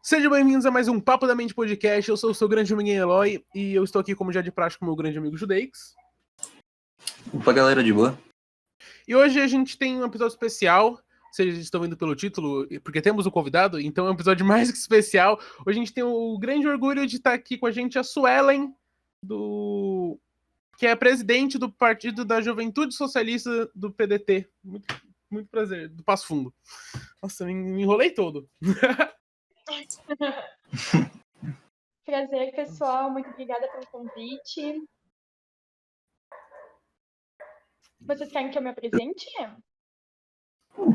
Sejam bem-vindos a mais um Papo da Mente Podcast. Eu sou o seu grande amigo Eloy e eu estou aqui, como já de prática, com o meu grande amigo Judeix. Opa, galera, de boa? E hoje a gente tem um episódio especial. Vocês estão vendo pelo título, porque temos o convidado, então é um episódio mais que especial. Hoje a gente tem o grande orgulho de estar aqui com a gente a Suelen, que é presidente do Partido da Juventude Socialista do PDT. Muito prazer, do Passo Fundo. Nossa, me enrolei todo. Prazer, pessoal. Muito obrigada pelo convite. Vocês querem que eu me apresente?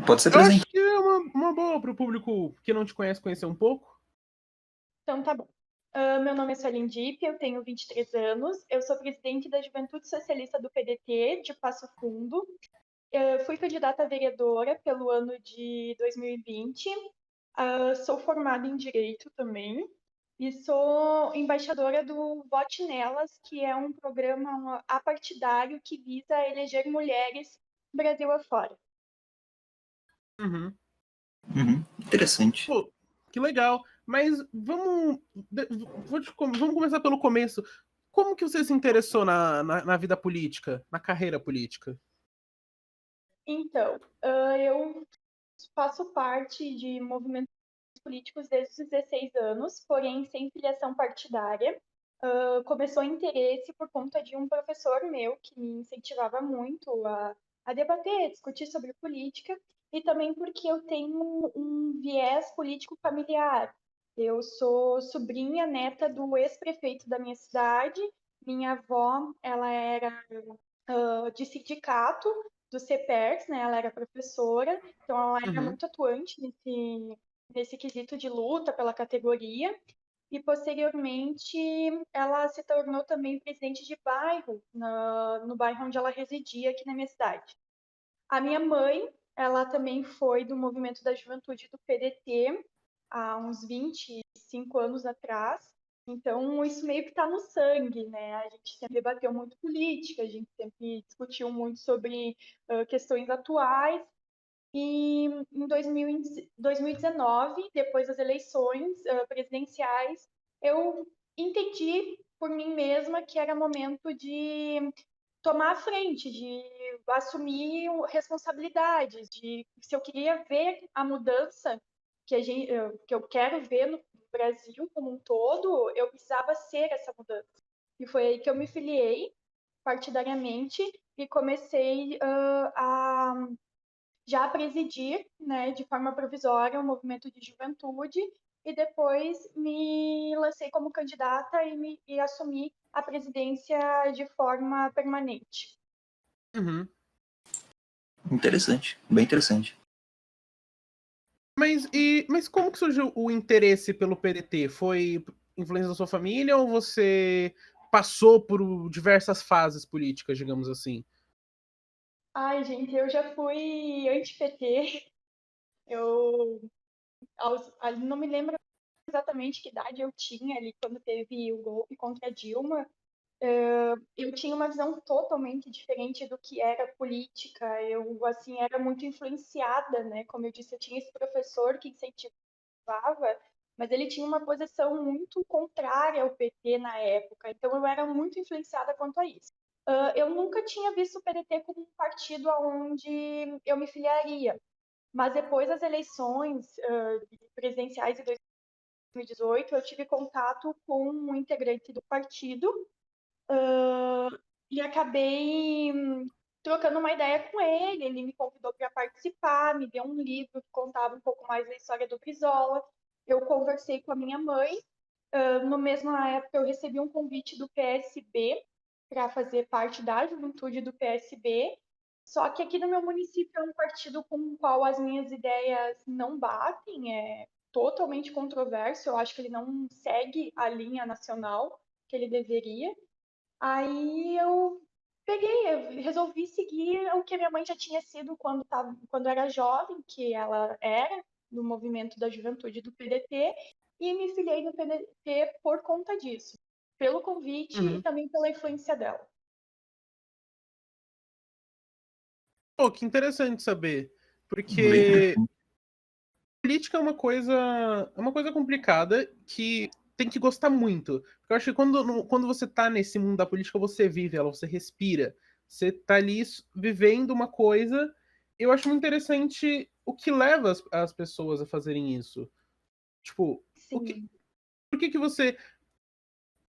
Pode ser Eu presente. acho que é uma boa para o público que não te conhece conhecer um pouco. Então, tá bom. Meu nome é Suelen Dipp, eu tenho 23 anos. Eu sou presidente da Juventude Socialista do PDT, de Passo Fundo. Fui candidata a vereadora pelo ano de 2020. Sou formada em Direito também. E sou embaixadora do Vote Nelas, que é um programa apartidário que visa eleger mulheres Brasil afora. Interessante. Pô, que legal. Mas vamos começar pelo começo. Como que você se interessou na vida política, na carreira política? Então, eu faço parte de movimentos políticos desde os 16 anos, porém sem filiação partidária. Começou o interesse por conta de um professor meu que me incentivava muito a debater, discutir sobre política, e também porque eu tenho um viés político familiar. Eu sou sobrinha neta do ex-prefeito da minha cidade. Minha avó, ela era de sindicato do CEPERS, né? Ela era professora, então ela era muito atuante nesse quesito de luta pela categoria. E posteriormente ela se tornou também presidente de bairro no bairro onde ela residia aqui na minha cidade. A minha mãe, ela também foi do movimento da juventude do PDT há uns 25 anos atrás. Então, isso meio que está no sangue, né? A gente sempre debateu muito política, a gente sempre discutiu muito sobre questões atuais. E em 2019, depois das eleições presidenciais, eu entendi por mim mesma que era momento de tomar a frente, de assumir responsabilidades, de se eu queria ver a mudança que eu quero ver no Brasil como um todo, eu precisava ser essa mudança. E foi aí que eu me filiei partidariamente e comecei a já presidir, né, de forma provisória, o movimento de juventude, e depois me lancei como candidata e assumi a presidência de forma permanente. Interessante, bem interessante. Mas como que surgiu o interesse pelo PDT? Foi influência da sua família ou você passou por diversas fases políticas, digamos assim? Ai, gente, eu já fui anti-PT. Eu não me lembro exatamente que idade eu tinha ali quando teve o golpe contra a Dilma. Eu tinha uma visão totalmente diferente do que era política. Eu, assim, era muito influenciada, né? Como eu disse, eu tinha esse professor que incentivava, mas ele tinha uma posição muito contrária ao PT na época. Então, eu era muito influenciada quanto a isso. Eu nunca tinha visto o PDT como um partido aonde eu me filiaria. Mas depois das eleições presidenciais de 2018, eu tive contato com um integrante do partido e acabei trocando uma ideia com ele. Ele me convidou para participar, me deu um livro que contava um pouco mais da história do Brizola. Eu conversei com a minha mãe. No mesma época, eu recebi um convite do PSB para fazer parte da juventude do PSB. Só que aqui no meu município é um partido com o qual as minhas ideias não batem, é totalmente controverso. Eu acho que ele não segue a linha nacional que ele deveria. Aí eu resolvi seguir o que a minha mãe já tinha sido quando era jovem, que ela era do movimento da juventude do PDT, e me filiei no PDT por conta disso, pelo convite e também pela influência dela. Pô, que interessante saber. Bem Porque interessante. política é uma coisa complicada que tem que gostar muito. Porque eu acho que quando você tá nesse mundo da política, você vive ela, você respira. Você tá ali vivendo uma coisa. Eu acho muito interessante o que leva as pessoas a fazerem isso. Tipo, Sim. por que que você.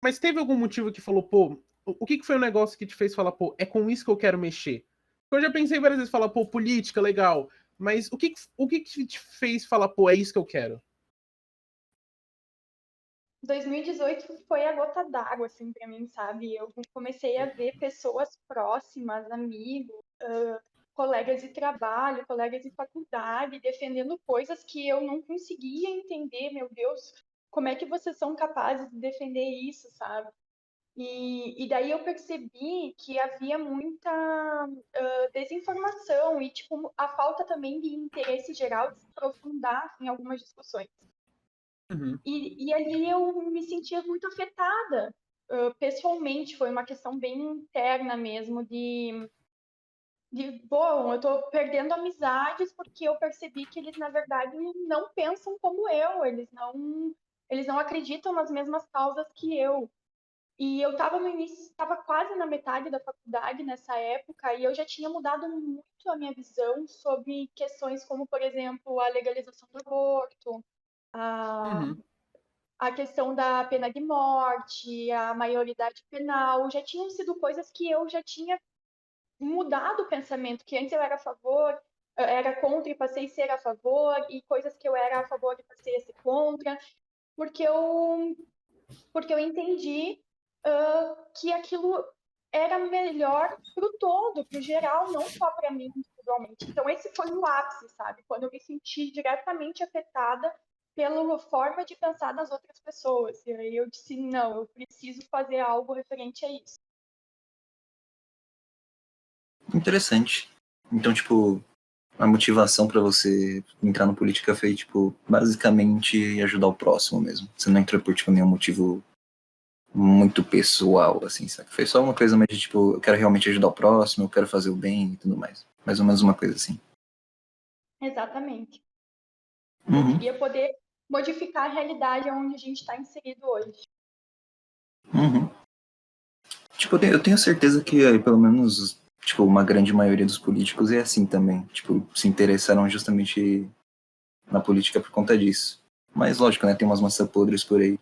Mas teve algum motivo que falou, pô, o que que foi o negócio que te fez falar, pô, é com isso que eu quero mexer? Eu já pensei várias vezes falar, pô, política, legal. Mas o que que te fez falar, pô, é isso que eu quero? 2018 foi a gota d'água, assim, para mim, sabe? Eu comecei a ver pessoas próximas, amigos, colegas de trabalho, colegas de faculdade, defendendo coisas que eu não conseguia entender. Meu Deus, como é que vocês são capazes de defender isso, sabe? E daí eu percebi que havia muita desinformação e, tipo, a falta também de interesse geral de se aprofundar em algumas discussões. Uhum, E ali eu me sentia muito afetada, pessoalmente, foi uma questão bem interna mesmo, bom, eu tô perdendo amizades porque eu percebi que eles, na verdade, não pensam como eu, eles não acreditam nas mesmas causas que eu. E eu estava no início, estava quase na metade da faculdade nessa época, e eu já tinha mudado muito a minha visão sobre questões como, por exemplo, a legalização do aborto, a, uhum. a questão da pena de morte, a maioridade penal, já tinham sido coisas que eu já tinha mudado o pensamento, que antes eu era a favor, era contra e passei a ser a favor, e coisas que eu era a favor e passei a ser contra, porque eu entendi que aquilo era melhor para o todo, para o geral, não só para mim individualmente. Então, esse foi o ápice, sabe? Quando eu me senti diretamente afetada pela forma de pensar das outras pessoas. E aí eu disse, não, eu preciso fazer algo referente a isso. Interessante. Então, tipo, a motivação pra você entrar na política foi, tipo, basicamente ajudar o próximo mesmo. Você não entrou por, tipo, nenhum motivo muito pessoal, assim, sabe? Foi só uma coisa mais de, tipo, eu quero realmente ajudar o próximo, eu quero fazer o bem e tudo mais. Mais ou menos uma coisa assim. Exatamente. Eu Uhum, queria poder modificar a realidade onde a gente está inserido hoje. uhum. Tipo, eu tenho certeza que pelo menos, tipo, uma grande maioria dos políticos é assim também. Tipo, se interessaram justamente na política por conta disso. Mas lógico, né? Tem umas maçãs podres por aí.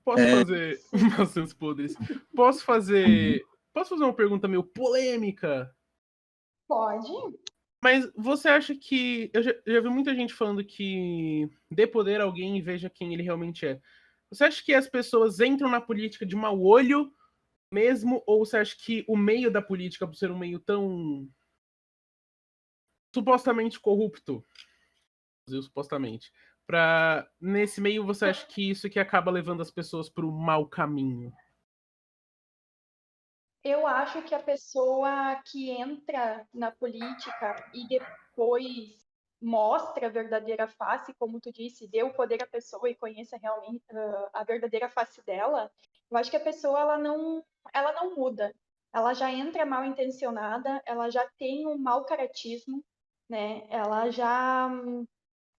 Posso É, fazer Sim. maçãs podres? Posso fazer. Posso fazer uma pergunta meio polêmica? Pode? Mas você acha que. Eu já vi muita gente falando que dê poder a alguém e veja quem ele realmente é. Você acha que as pessoas entram na política de mau olho mesmo? Ou você acha que o meio da política, por ser um meio tão supostamente corrupto, supostamente, nesse meio você acha que isso que acaba levando as pessoas para o mau caminho? Eu acho que a pessoa que entra na política e depois mostra a verdadeira face, como tu disse, dê o poder à pessoa e conheça realmente a verdadeira face dela, eu acho que a pessoa ela não muda. Ela já entra mal intencionada, ela já tem um mau caratismo, né?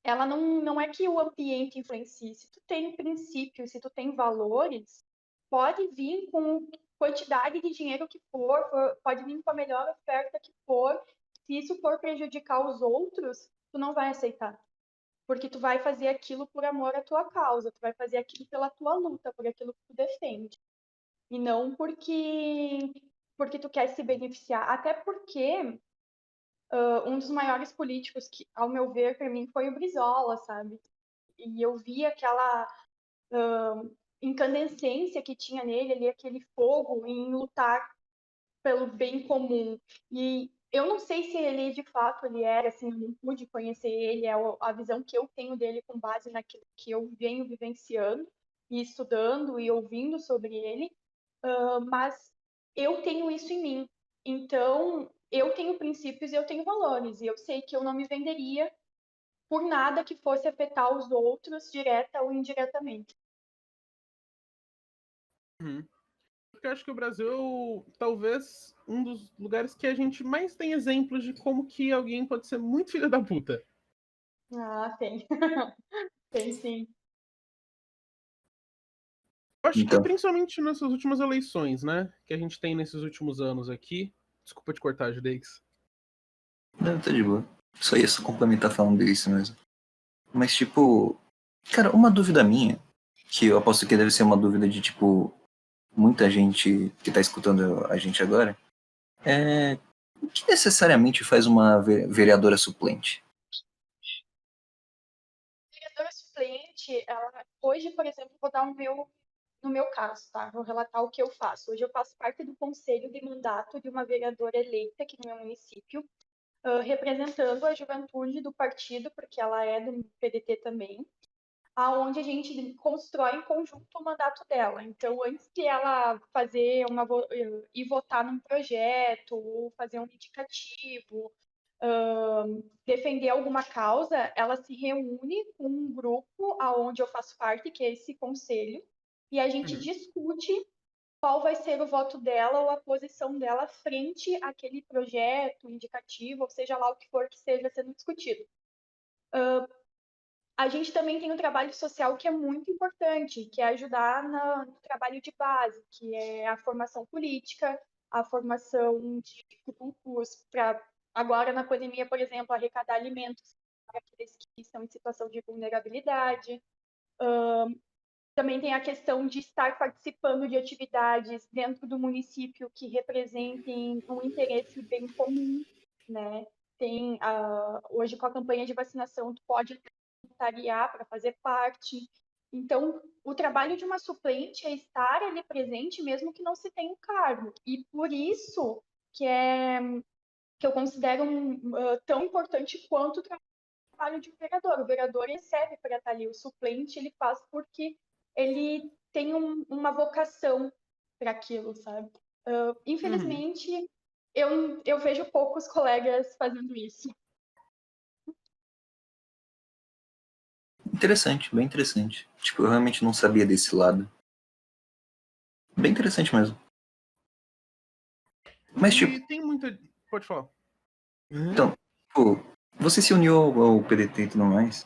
Ela não é que o ambiente influencie. Se tu tem princípios, se tu tem valores, pode vir com quantidade de dinheiro que pode vir com a melhor oferta que for. Se isso for prejudicar os outros, tu não vai aceitar. Porque tu vai fazer aquilo por amor à tua causa, tu vai fazer aquilo pela tua luta, por aquilo que tu defende. E não porque tu quer se beneficiar. Até porque um dos maiores políticos que, ao meu ver, para mim, foi o Brizola, sabe? E eu vi aquela incandescência que tinha nele ali, aquele fogo em lutar pelo bem comum. E eu não sei se ele de fato ele era, assim, eu não pude conhecer ele, é a visão que eu tenho dele com base naquilo que eu venho vivenciando e estudando e ouvindo sobre ele, mas eu tenho isso em mim. Então, eu tenho princípios e eu tenho valores, e eu sei que eu não me venderia por nada que fosse afetar os outros, direta ou indiretamente. Uhum. Porque eu acho que o Brasil talvez um dos lugares que a gente mais tem exemplos de como que alguém pode ser muito filho da puta. Ah, tem. Tem sim. Eu acho que Então, principalmente nessas últimas eleições, né? Que a gente tem nesses últimos anos aqui. Desculpa te cortar, Judex. não, tá de boa. Só ia só complementar falando isso mesmo. Mas, tipo, cara, uma dúvida minha, que eu aposto que deve ser uma dúvida de, tipo, muita gente que tá escutando a gente agora, é o que necessariamente faz uma vereadora suplente? Vereadora suplente, ela, hoje, por exemplo, vou dar no meu caso, tá? Vou relatar o que eu faço. Hoje eu faço parte do conselho de mandato de uma vereadora eleita aqui no meu município, representando a juventude do partido, porque ela é do PDT também, aonde a gente constrói em conjunto o mandato dela. Então, antes de ela fazer ir votar num projeto, ou fazer um indicativo, defender alguma causa, ela se reúne com um grupo aonde eu faço parte, que é esse conselho, e a gente Uhum. discute qual vai ser o voto dela ou a posição dela frente àquele projeto, indicativo, ou seja lá o que for que esteja sendo discutido. A gente também tem um trabalho social que é muito importante, que é ajudar no trabalho de base, que é a formação política, a formação de grupos para, agora na pandemia, por exemplo, arrecadar alimentos para aqueles que estão em situação de vulnerabilidade. Também tem a questão de estar participando de atividades dentro do município que representem um interesse bem comum, né? Tem, hoje, com a campanha de vacinação, tu pode voluntariar para fazer parte. Então, o trabalho de uma suplente é estar ali presente, mesmo que não se tenha um cargo. E por isso que que eu considero tão importante quanto o trabalho de um vereador. O vereador recebe para estar ali, o suplente ele faz porque ele tem uma vocação para aquilo, sabe? Uhum. Infelizmente, eu vejo poucos colegas fazendo isso. Interessante, bem interessante. Tipo, eu realmente não sabia desse lado. Bem interessante mesmo. Mas, tipo, E tem muita. Pode falar. Uhum. então, pô, você se uniu ao PDT e tudo mais,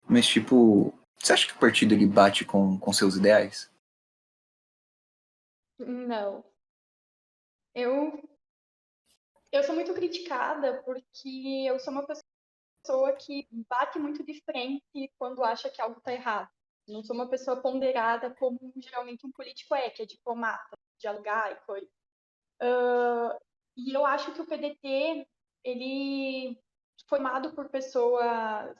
mas, tipo, você acha que o partido ele bate com seus ideais? Não. Eu, eu sou muito criticada porque eu sou uma pessoa que bate muito de frente quando acha que algo está errado. Não sou uma pessoa ponderada como geralmente um político é, que é diplomata, dialogar e coisa. E eu acho que o PDT, ele formado por pessoas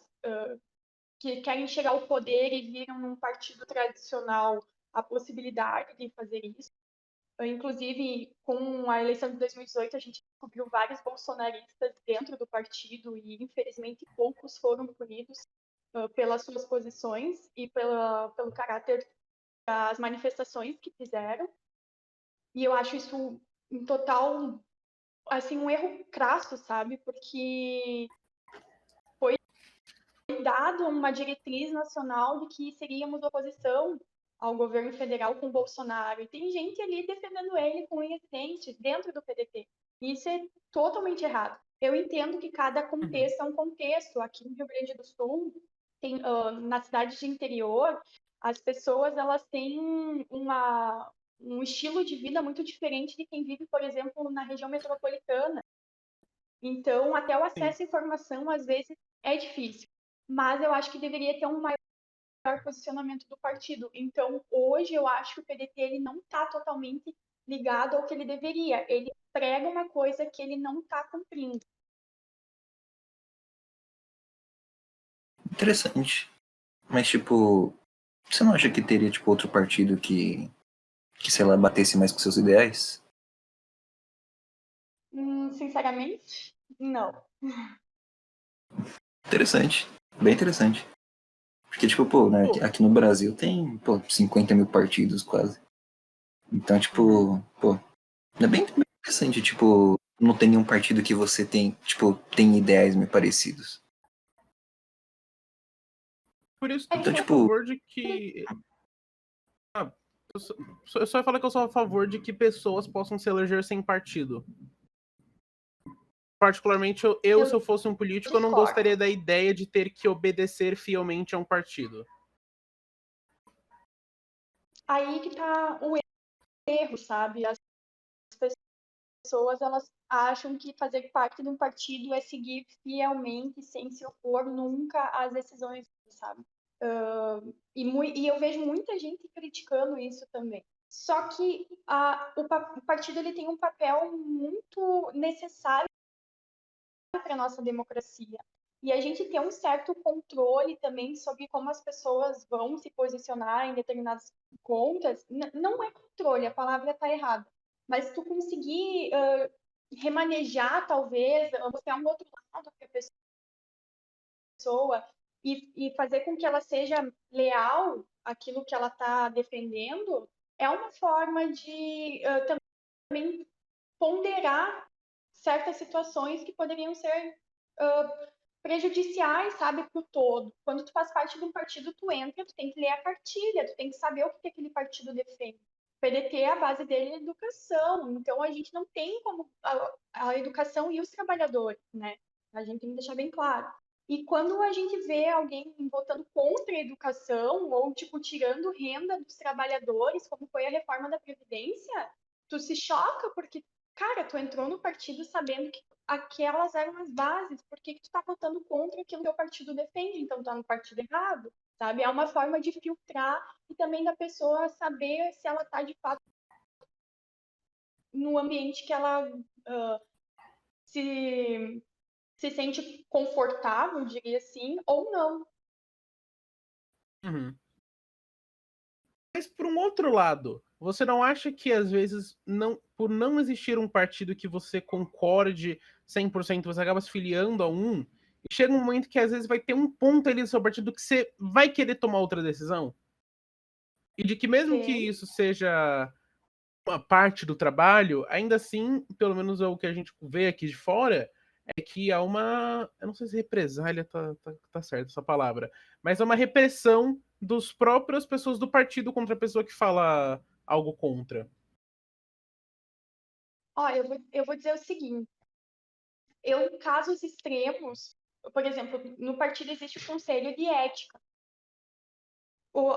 que querem chegar ao poder e viram num partido tradicional a possibilidade de fazer isso. Inclusive, com a eleição de 2018, a gente descobriu vários bolsonaristas dentro do partido e, infelizmente, poucos foram punidos pelas suas posições e pelo caráter das manifestações que fizeram. E eu acho isso um total, assim, um erro crasso, sabe? Porque foi dado uma diretriz nacional de que seríamos oposição ao governo federal com Bolsonaro. E tem gente ali defendendo ele com unhas e dentes dentro do PDT. Isso é totalmente errado. Eu entendo que cada Uhum. contexto é um contexto. Aqui no Rio Grande do Sul, tem, na cidade de interior, as pessoas elas têm um estilo de vida muito diferente de quem vive, por exemplo, na região metropolitana. Então, até o Sim. acesso à informação, às vezes, é difícil. Mas eu acho que deveria ter um maior posicionamento do partido. Então, hoje, eu acho que o PDT ele não está totalmente ligado ao que ele deveria. Ele prega uma coisa que ele não está cumprindo. Interessante. Mas, tipo, você não acha que teria, tipo, outro partido sei lá, batesse mais com seus ideais? Sinceramente, não. Interessante. Bem interessante. Porque, tipo, pô, né, Pô, aqui no Brasil tem, pô, 50 mil partidos quase. Então, uhum. tipo, pô, é bem interessante, tipo, não tem nenhum partido que você tem, tipo, tem ideais meio parecidos. Por isso que É eu que Então, sou a tipo, favor de que. Ah, eu só ia falar que eu sou a favor de que pessoas possam se eleger sem partido. particularmente, se eu fosse um político, eu não discordo. gostaria da ideia de ter que obedecer fielmente a um partido. Aí que tá o erro, sabe? As pessoas, elas acham que fazer parte de um partido é seguir fielmente, sem se opor nunca às decisões, sabe? E eu vejo muita gente criticando isso também. Só que o partido ele tem um papel muito necessário para a nossa democracia. E a gente tem um certo controle também sobre como as pessoas vão se posicionar em determinadas contas. Não é controle, a palavra está errada. Mas tu conseguir remanejar, talvez, mostrar um outro lado para a pessoa e fazer com que ela seja leal àquilo que ela está defendendo, é uma forma de também ponderar certas situações que poderiam ser prejudiciais, sabe, para o todo. Quando tu faz parte de um partido, tu entra, tu tem que ler a cartilha, tu tem que saber o que aquele partido defende. O PDT, a base dele é a educação, então a gente não tem como a educação e os trabalhadores, né? A gente tem que deixar bem claro. E quando a gente vê alguém votando contra a educação ou, tipo, tirando renda dos trabalhadores, como foi a reforma da Previdência, tu se choca porque, cara, tu entrou no partido sabendo que aquelas eram as bases, por que tu tá votando contra aquilo que o partido defende? Então tá no partido errado, sabe? É uma forma de filtrar e também da pessoa saber se ela tá de fato no ambiente que ela se, se sente confortável, diria assim, ou não. Uhum. Mas por um outro lado, você não acha que às vezes, por não existir um partido que você concorde 100%, você acaba se filiando a um, e chega um momento que às vezes vai ter um ponto ali no seu partido que você vai querer tomar outra decisão? E de que mesmo que Sim. isso seja uma parte do trabalho, ainda assim, pelo menos é o que a gente vê aqui de fora, é que há uma. Eu não sei se represália tá certo essa palavra, mas é uma repressão dos próprias pessoas do partido contra a pessoa que fala algo contra. Ó, eu vou dizer o seguinte, em casos extremos, por exemplo, no partido existe o conselho de ética.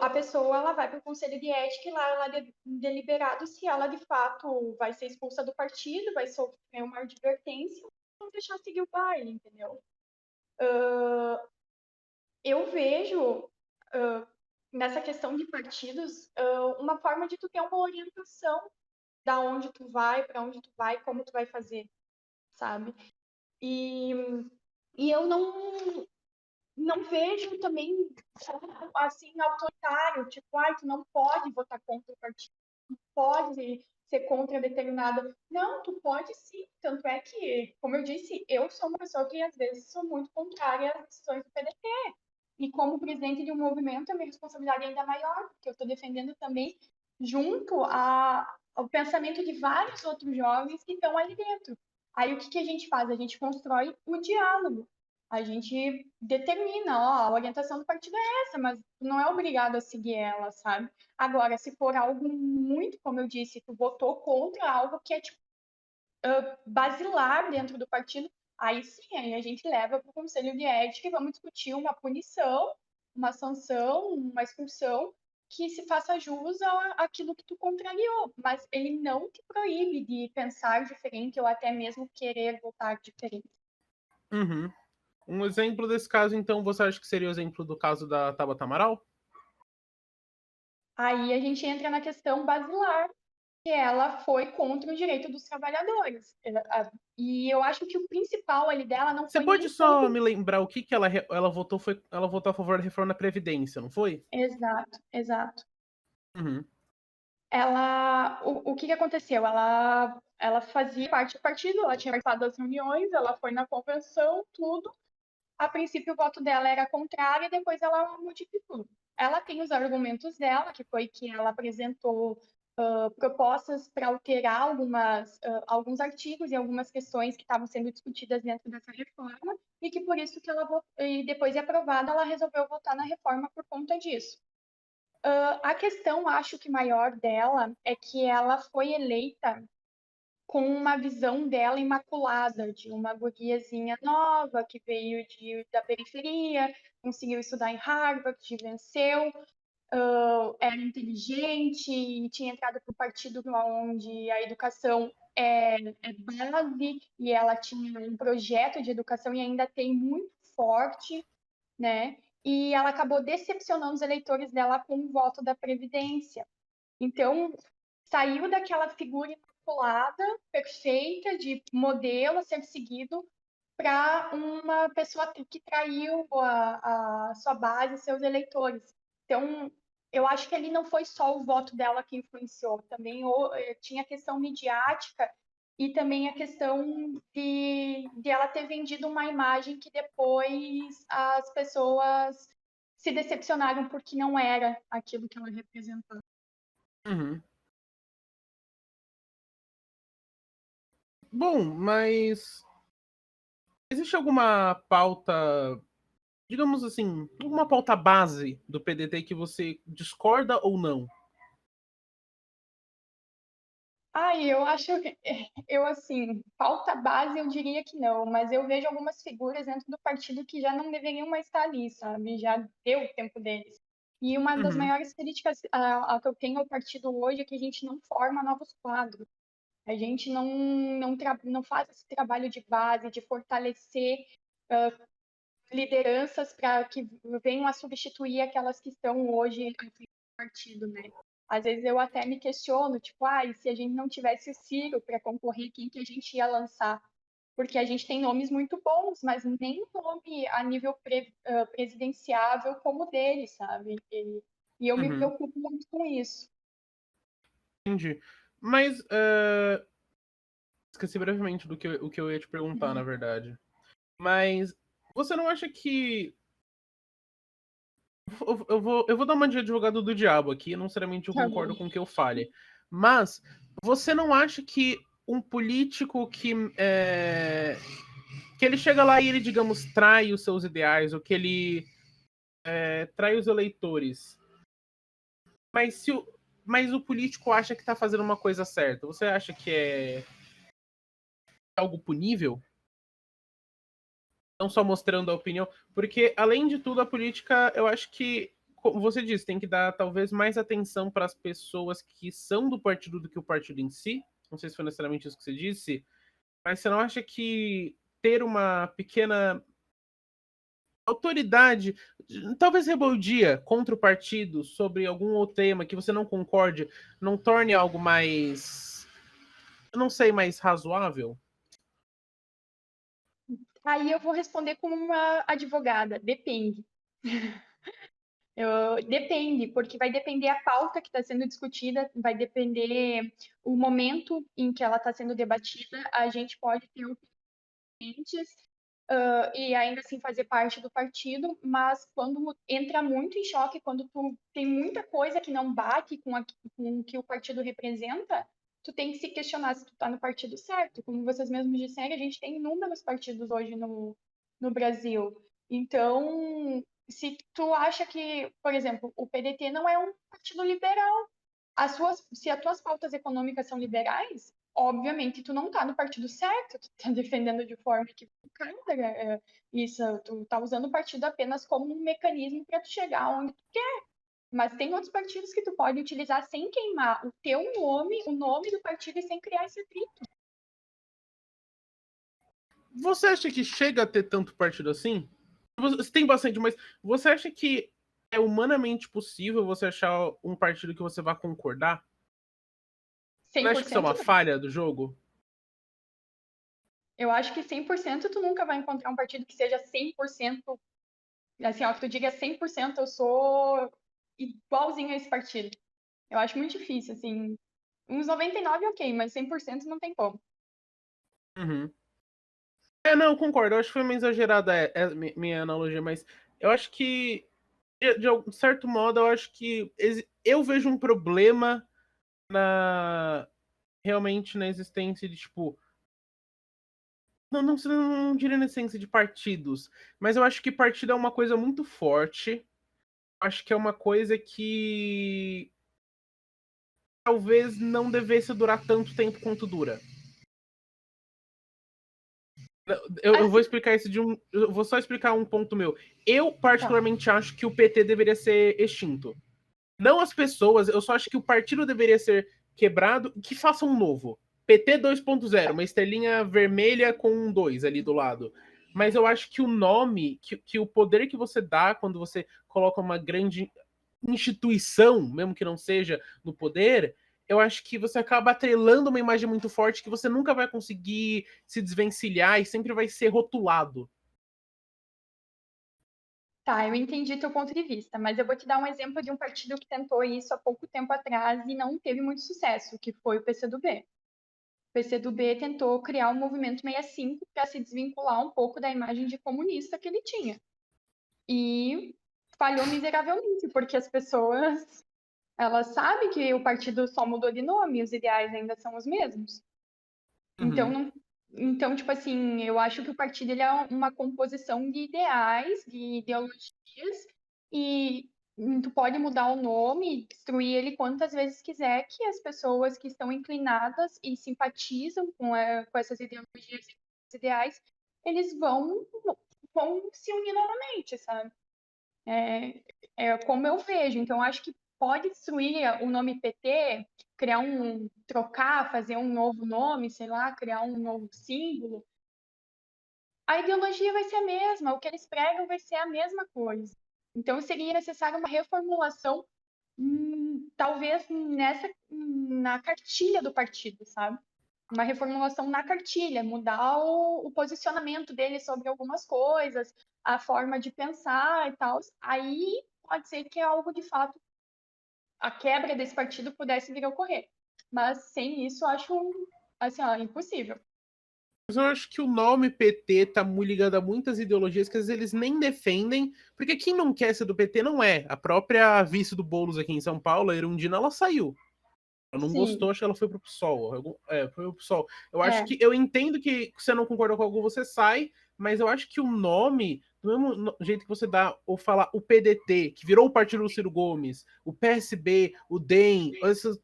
A pessoa ela vai para o conselho de ética e lá ela é deliberado se ela de fato vai ser expulsa do partido, vai sofrer uma advertência ou não deixar seguir o baile, entendeu? Eu vejo nessa questão de partidos uma forma de tu ter uma orientação da onde tu vai, para onde tu vai, como tu vai fazer, sabe? E, e eu não vejo também assim autoritário, tipo, ai, tu não pode votar contra o partido, pode ser contra determinada. Não, tu pode sim. Tanto é que, como eu disse, eu sou uma pessoa que às vezes sou muito contrária às decisões do PDT. E como presidente de um movimento, a minha responsabilidade é ainda maior, porque eu estou defendendo também junto ao pensamento de vários outros jovens que estão ali dentro. Aí o que a gente faz? A gente constrói o diálogo. A gente determina, ó, a orientação do partido é essa, mas não é obrigado a seguir ela, sabe? Agora, se for algo muito, como eu disse, tu votou contra algo que é tipo, basilar dentro do partido, aí sim, aí a gente leva para o conselho de ética e vamos discutir uma punição, uma sanção, uma expulsão que se faça jus àquilo que tu contrariou, mas ele não te proíbe de pensar diferente ou até mesmo querer votar diferente. Uhum. Um exemplo desse caso, então, você acha que seria o exemplo do caso da Tabata Amaral? Aí a gente entra na questão basilar, que ela foi contra o direito dos trabalhadores. E eu acho que o principal ali dela não Você foi pode nem só tanto. me lembrar o que, que ela votou? Ela votou a favor da reforma da Previdência, não foi? Exato, exato. Uhum. O que aconteceu? Ela fazia parte do partido, ela tinha participado das reuniões, ela foi na convenção, tudo. A princípio, o voto dela era contrário e depois ela modificou. Ela tem os argumentos dela, que foi que ela apresentou propostas para alterar alguns artigos e algumas questões que estavam sendo discutidas dentro dessa reforma, e que por isso que e depois de aprovada, ela resolveu votar na reforma por conta disso. A questão, acho que maior dela, é que ela foi eleita com uma visão dela imaculada, de uma guriazinha nova que veio da periferia, conseguiu estudar em Harvard, venceu, era inteligente e tinha entrado para o partido onde a educação é base e ela tinha um projeto de educação e ainda tem muito forte, né? E ela acabou decepcionando os eleitores dela com o voto da Previdência. Então, saiu daquela figura imaculada, perfeita, de modelo a ser seguido, para uma pessoa que traiu a sua base, seus eleitores. Então, eu acho que ali não foi só o voto dela que influenciou, também tinha a questão midiática e também a questão de ela ter vendido uma imagem que depois as pessoas se decepcionaram porque não era aquilo que ela representava. Uhum. Bom, mas existe alguma pauta, digamos assim, alguma pauta base do PDT que você discorda ou não? Eu acho que assim, pauta base eu diria que não, mas eu vejo algumas figuras dentro do partido que já não deveriam mais estar ali, sabe? Já deu o tempo deles. E uma das Uhum, maiores críticas que eu tenho ao partido hoje é que a gente não forma novos quadros. A gente não faz esse trabalho de base, de fortalecer lideranças para que venham a substituir aquelas que estão hoje à frente do partido, né? Às vezes eu até me questiono, tipo, e se a gente não tivesse o Ciro para concorrer, quem que a gente ia lançar? Porque a gente tem nomes muito bons, mas nem nome a nível presidenciável como o dele, sabe? E eu me uhum, preocupo muito com isso. entendi. Mas esqueci brevemente o que eu ia te perguntar, na verdade. Mas você não acha que. Eu vou dar uma de advogado do diabo aqui, não necessariamente eu Tá bom. concordo com o que eu fale. Mas você não acha que um político que ele chega lá e ele, digamos, trai os seus ideais, ou que ele trai os eleitores, mas mas o político acha que tá fazendo uma coisa certa, você acha que é algo punível? Não só mostrando a opinião, porque além de tudo a política, eu acho que, como você disse, tem que dar talvez mais atenção para as pessoas que são do partido do que o partido em si. Não sei se foi necessariamente isso que você disse, mas você não acha que ter uma pequena autoridade, talvez rebeldia contra o partido sobre algum outro tema que você não concorde, não torne algo mais, eu não sei, mais razoável? Aí eu vou responder como uma advogada, depende. Depende, porque vai depender a pauta que está sendo discutida, vai depender o momento em que ela está sendo debatida. A gente pode ter opiniões e ainda assim fazer parte do partido, mas quando entra muito em choque, quando tu tem muita coisa que não bate com o que o partido representa, tu tem que se questionar se tu está no partido certo. Como vocês mesmos disseram, a gente tem inúmeros partidos hoje no Brasil. Então, se tu acha que, por exemplo, o PDT não é um partido liberal, se as tuas pautas econômicas são liberais, obviamente tu não tá no partido certo, tu tá defendendo de forma equivocada, isso, tu tá usando o partido apenas como um mecanismo para tu chegar onde tu quer. Mas tem outros partidos que tu pode utilizar sem queimar o teu nome, o nome do partido e sem criar esse atrito. Você acha que chega a ter tanto partido assim? Você tem bastante, mas você acha que é humanamente possível você achar um partido que você vá concordar? Você cem por acha que isso é cento uma não. falha do jogo? Eu acho que 100% tu nunca vai encontrar um partido que seja 100%, assim, ó, que tu diga 100% eu sou igualzinho a esse partido. Eu acho muito difícil, assim. Uns 99 ok, mas 100% não tem como. Uhum. Não, eu concordo. Eu acho que foi meio exagerada minha analogia, mas eu acho que, de algum certo modo, eu acho que eu vejo um problema na realmente na existência de, tipo, não diria na essência de partidos, mas eu acho que partido é uma coisa muito forte. Acho que é uma coisa que talvez não devesse durar tanto tempo quanto dura. Eu vou explicar isso eu vou só explicar um ponto meu. Eu, particularmente, acho que o PT deveria ser extinto. Não as pessoas, eu só acho que o partido deveria ser quebrado e que faça um novo. PT 2.0, uma estrelinha vermelha com um 2 ali do lado. Mas eu acho que o nome, que o poder que você dá quando você coloca uma grande instituição, mesmo que não seja no poder, eu acho que você acaba atrelando uma imagem muito forte que você nunca vai conseguir se desvencilhar e sempre vai ser rotulado. Tá, eu entendi teu ponto de vista, mas eu vou te dar um exemplo de um partido que tentou isso há pouco tempo atrás e não teve muito sucesso, que foi o PCdoB. O PCdoB tentou criar um movimento 65 para se desvincular um pouco da imagem de comunista que ele tinha. E falhou miseravelmente, porque as pessoas, elas sabem que o partido só mudou de nome, os ideais ainda são os mesmos. Então, Uhum. então, tipo assim, eu acho que o partido ele é uma composição de ideais, de ideologias, e tu pode mudar o nome, destruir ele quantas vezes quiser, que as pessoas que estão inclinadas e simpatizam com essas ideologias e ideais, eles vão se unir novamente, sabe? É como eu vejo. Então, eu acho que pode destruir o nome PT, trocar, fazer um novo nome, sei lá, criar um novo símbolo. A ideologia vai ser a mesma, o que eles pregam vai ser a mesma coisa. Então, seria necessária uma reformulação, talvez na cartilha do partido, sabe? Uma reformulação na cartilha, mudar o posicionamento dele sobre algumas coisas, a forma de pensar e tal. Aí pode ser que algo de fato, a quebra desse partido pudesse vir a ocorrer. Mas sem isso, eu acho assim, ó, impossível. Mas eu acho que o nome PT tá muito ligado a muitas ideologias que às vezes eles nem defendem, porque quem não quer ser do PT não é. A própria vice do Boulos aqui em São Paulo, a Erundina, ela saiu. Ela não Sim, gostou, acho que ela foi pro PSOL. Foi pro PSOL. Eu acho é. que eu entendo que você não concorda com algo, você sai, mas eu acho que o nome, do mesmo jeito que você dá, ou falar o PDT, que virou o partido do Ciro Gomes, o PSB, o DEM,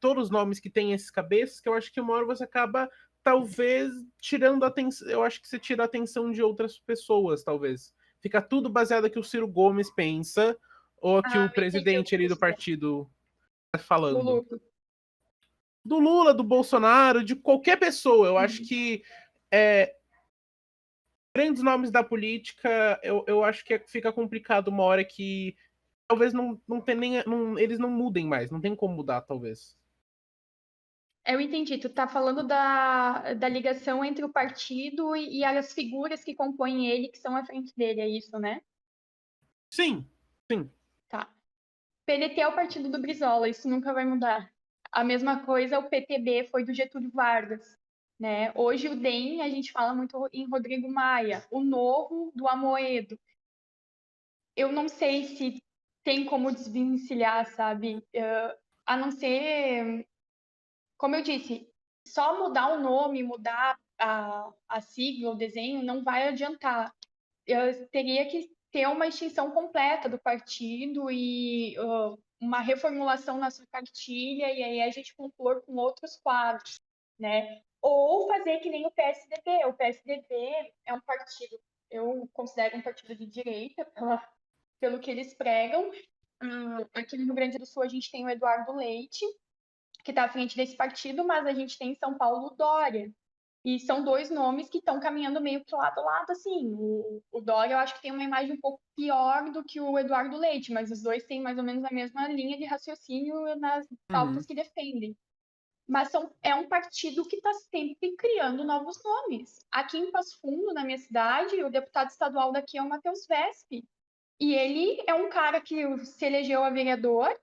todos os nomes que têm esses cabeças, que eu acho que uma hora você acaba, talvez, tirando a atenção. Eu acho que você tira a atenção de outras pessoas, talvez. Fica tudo baseado no que o Ciro Gomes pensa, ou que Ah, o eu entendi o presidente que ali do você quer. partido tá Do falando lucro. do Lula, do Bolsonaro, de qualquer pessoa. Eu acho Uhum. que grandes nomes da política, eu acho que fica complicado uma hora que talvez não tem nem. Eles não mudem mais, não tem como mudar, talvez. Eu entendi. Tu tá falando da ligação entre o partido e as figuras que compõem ele, que são à frente dele, é isso, né? Sim, sim. Tá. PDT é o partido do Brizola, isso nunca vai mudar. A mesma coisa, o PTB foi do Getúlio Vargas, né? Hoje o DEM, a gente fala muito em Rodrigo Maia, o Novo do Amoedo. Eu não sei se tem como desvencilhar, sabe? A não ser, como eu disse, só mudar o nome, mudar a sigla, o desenho, não vai adiantar. Eu teria que ter uma extinção completa do partido e uma reformulação na sua cartilha, e aí a gente compor com outros quadros, né? Ou fazer que nem o PSDB. O PSDB é um partido, eu considero um partido de direita, pelo que eles pregam. Aqui no Rio Grande do Sul a gente tem o Eduardo Leite, que está à frente desse partido, mas a gente tem em São Paulo o Dória, e são dois nomes que estão caminhando meio que lado a lado, assim. O Dória, eu acho que tem uma imagem um pouco pior do que o Eduardo Leite, mas os dois têm mais ou menos a mesma linha de raciocínio nas pautas Uhum. que defendem. Mas é um partido que está sempre criando novos nomes. Aqui em Passo Fundo, na minha cidade, o deputado estadual daqui é o Matheus Vespi. E ele é um cara que se elegeu a vereador,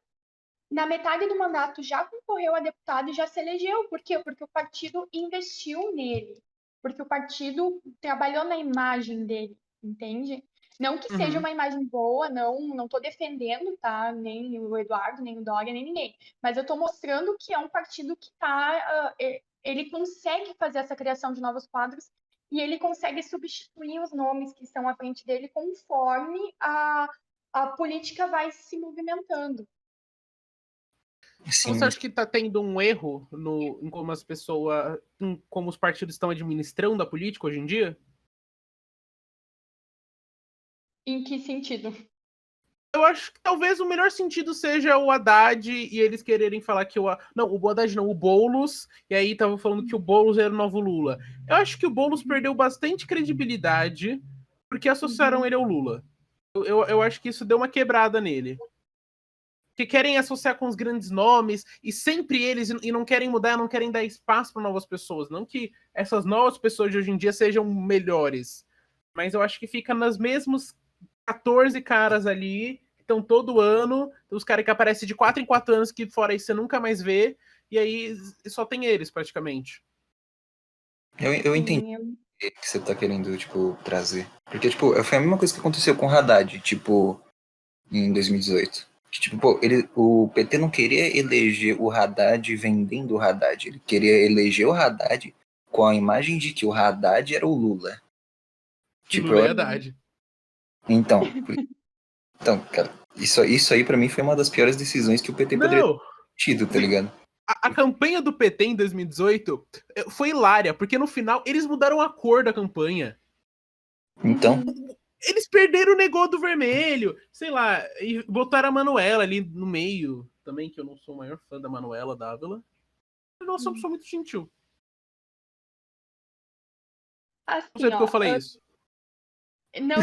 na metade do mandato já concorreu a deputado e já se elegeu. Por quê? Porque o partido investiu nele. Porque o partido trabalhou na imagem dele, entende? Não que seja Uhum. uma imagem boa, não estou defendendo, tá? Nem o Eduardo, nem o Dória, nem ninguém. Mas eu estou mostrando que é um partido que ele consegue fazer essa criação de novos quadros e ele consegue substituir os nomes que estão à frente dele conforme a política vai se movimentando. Você Sim, acha que está tendo um erro em como as pessoas, em como os partidos estão administrando a política hoje em dia? Em que sentido? Eu acho que talvez o melhor sentido seja o Haddad e eles quererem falar que o. Não, o Haddad não, o Boulos, e aí tava falando que o Boulos era o novo Lula. Eu acho que o Boulos perdeu bastante credibilidade porque associaram ele ao Lula. Eu acho que isso deu uma quebrada nele. Que querem associar com os grandes nomes e sempre eles e não querem mudar, não querem dar espaço para novas pessoas. Não que essas novas pessoas de hoje em dia sejam melhores, mas eu acho que fica nos mesmos 14 caras ali que estão todo ano, os caras que aparecem de 4 em 4 anos que fora isso você nunca mais vê, e aí só tem eles praticamente. Eu entendi Sim, o que você tá querendo, tipo, trazer. Porque, tipo, foi a mesma coisa que aconteceu com o Haddad, tipo, em 2018. Que, tipo, pô, o PT não queria eleger o Haddad vendendo o Haddad. Ele queria eleger o Haddad com a imagem de que o Haddad era o Lula. Tipo, Lula e Haddad. então, então, cara, isso aí pra mim foi uma das piores decisões que o PT poderia ter Não, tido, tá ligado? a campanha do PT em 2018 foi hilária, porque no final eles mudaram a cor da campanha. Então, Eles perderam o negócio do vermelho, sei lá, e botaram a Manuela ali no meio também, que eu não sou o maior fã da Manuela Dávila. Eu não sou uma pessoa muito gentil. Não sei assim, porque eu ó, falei isso. não,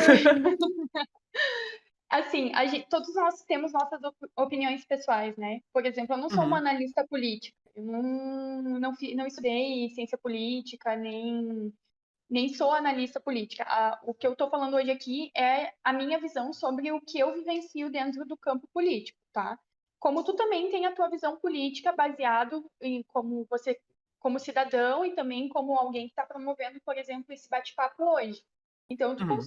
assim, todos nós temos nossas opiniões pessoais, né? Por exemplo, eu não sou uma Uhum. analista política, eu não estudei ciência política, nem sou analista política. O que eu estou falando hoje aqui é a minha visão sobre o que eu vivencio dentro do campo político, tá? Como tu também tem a tua visão política baseado em como você, como cidadão e também como alguém que está promovendo, por exemplo, esse bate-papo hoje. Então, Uhum.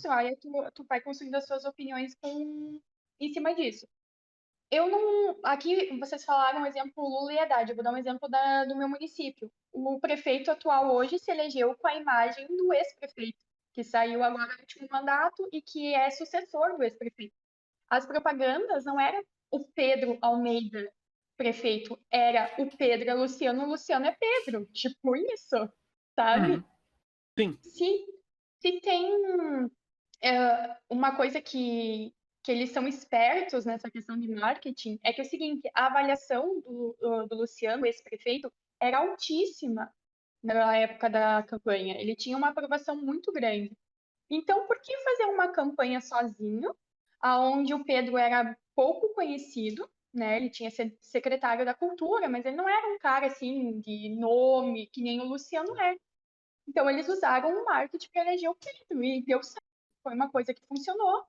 tu vai construindo as suas opiniões em cima disso. Eu não. Aqui vocês falaram o exemplo Lula e Haddad. Eu vou dar um exemplo do meu município. O prefeito atual hoje se elegeu com a imagem do ex-prefeito, que saiu agora no último mandato e que é sucessor do ex-prefeito. As propagandas não era o Pedro Almeida prefeito, era o Pedro é Luciano, o Luciano é Pedro. Tipo isso, Uhum. sabe? Sim. Se, se tem uma coisa que eles são espertos nessa questão de marketing é que é o seguinte, a avaliação do Luciano, esse prefeito, era altíssima na época da campanha. Ele tinha uma aprovação muito grande. Então, por que fazer uma campanha sozinho, aonde o Pedro era pouco conhecido, né? Ele tinha sido secretário da Cultura, mas ele não era um cara assim de nome que nem o Luciano é. Então, eles usaram o marketing para eleger o Pedro e deu certo. Foi uma coisa que funcionou.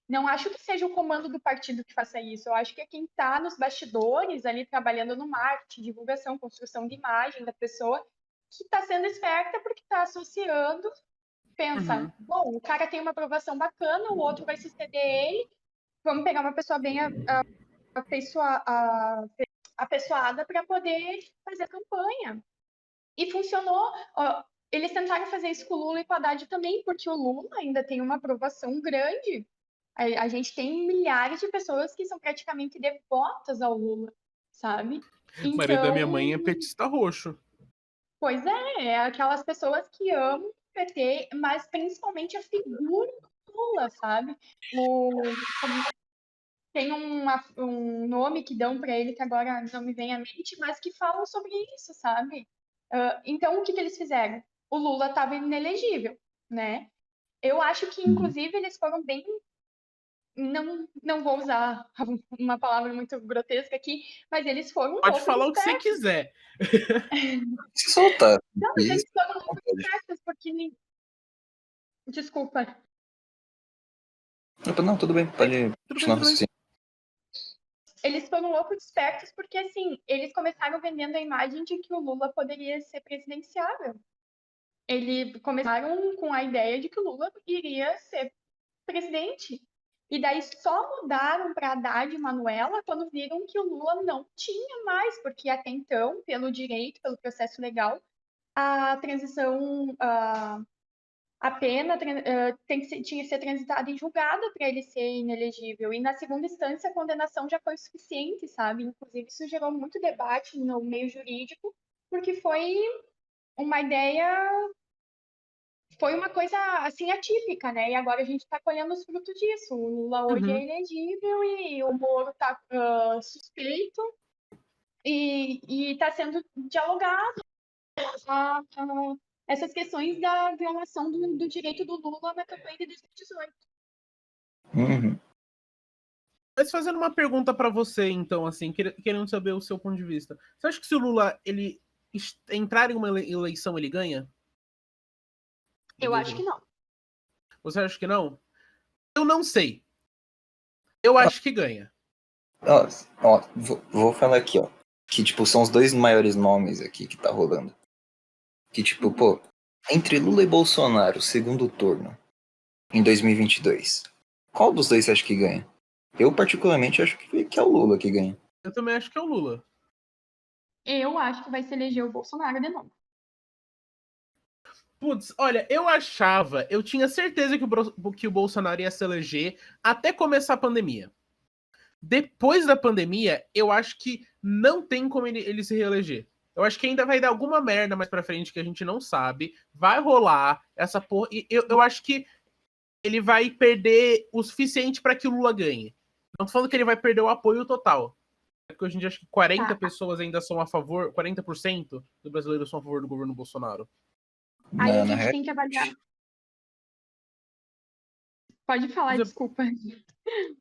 Não acho que seja o comando do partido que faça isso. Eu acho que é quem está nos bastidores ali trabalhando no marketing, divulgação, construção de imagem da pessoa, que está sendo esperta porque está associando. Pensa, Uhum. bom, o cara tem uma aprovação bacana, o outro vai suceder ele. Vamos pegar uma pessoa bem apessoada para poder fazer a campanha. E funcionou. Ó, eles tentaram fazer isso com o Lula e com a Haddad também, porque o Lula ainda tem uma aprovação grande. A gente tem milhares de pessoas que são praticamente devotas ao Lula, sabe? O marido da minha Então, mãe é petista roxo. pois é aquelas pessoas que amam o PT, mas principalmente a figura do Lula, sabe? Tem um nome que dão para ele que agora não me vem à mente, mas que falam sobre isso, sabe? Então, o que eles fizeram? O Lula estava inelegível, né? Eu acho que, inclusive, eles foram bem. Não vou usar uma palavra muito grotesca aqui, mas eles foram um Pode pouco falar o que você espertos. quiser. se soltar. Não, mas Isso, eles foram um pouco pode. espertos, porque. Desculpa. Opa, não, tudo bem, pode Tudo bem, continuar tudo bem. raciocínio. Eles foram loucos espertos porque, assim, eles começaram vendendo a imagem de que o Lula poderia ser presidenciável. Eles começaram com a ideia de que o Lula iria ser presidente. E daí só mudaram para Haddad e Manuela quando viram que o Lula não tinha mais, porque até então, pelo direito, pelo processo legal, a transição, a pena tinha que ser transitada em julgado para ele ser inelegível. E na segunda instância, a condenação já foi suficiente, sabe? Inclusive, isso gerou muito debate no meio jurídico, porque foi uma ideia foi uma coisa, assim, atípica, né? E agora a gente está colhendo os frutos disso. O Lula hoje é Uhum. elegível e o Moro está suspeito e está sendo dialogado essas questões da violação do direito do Lula na campanha de 2018. Uhum. Mas fazendo uma pergunta pra você, então, assim, querendo saber o seu ponto de vista. Você acha que se o Lula ele entrar em uma eleição, ele ganha? Eu acho que Eleger. não. Você acha que não? Eu não sei. Eu acho que ganha. Ó, ó, vou falar aqui, ó. Que, tipo, são os dois maiores nomes aqui que tá rolando. Que, tipo, pô, entre Lula e Bolsonaro, segundo turno, em 2022, qual dos dois você acha que ganha? Eu, particularmente, acho que é o Lula que ganha. Eu também acho que é o Lula. Eu acho que vai se eleger o Bolsonaro de novo. Putz, olha, eu tinha certeza que o Bolsonaro ia se eleger até começar a pandemia. Depois da pandemia, eu acho que não tem como ele se reeleger. Eu acho que ainda vai dar alguma merda mais pra frente que a gente não sabe. Vai rolar essa porra. E eu acho que ele vai perder o suficiente pra que o Lula ganhe. Não tô falando que ele vai perder o apoio total. Porque hoje em dia acho que 40 Tá. pessoas ainda são a favor, 40% dos brasileiros são a favor do governo Bolsonaro. Aí a Na gente real, tem que avaliar. Pode falar, desculpa.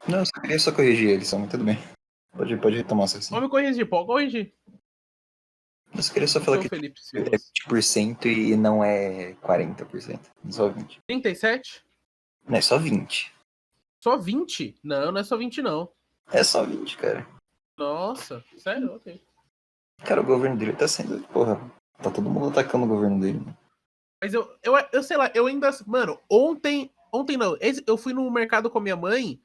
não, eu só queria só corrigir eles, mas tudo bem. Pode retomar isso assim. Pode me corrigir, pode corrigir. Eu só queria só Eu falar sou o que Felipe é Silas. 20% e não é 40%. Só 20%. 37? Não, é só 20%. Só 20? Não, não é só 20, não. É só 20%, cara. Nossa, sério? Ok. Cara, o governo dele tá sendo. Porra, tá todo mundo atacando o governo dele, né? Mas eu sei lá, eu ainda. Mano, ontem não. Eu fui no mercado com a minha mãe.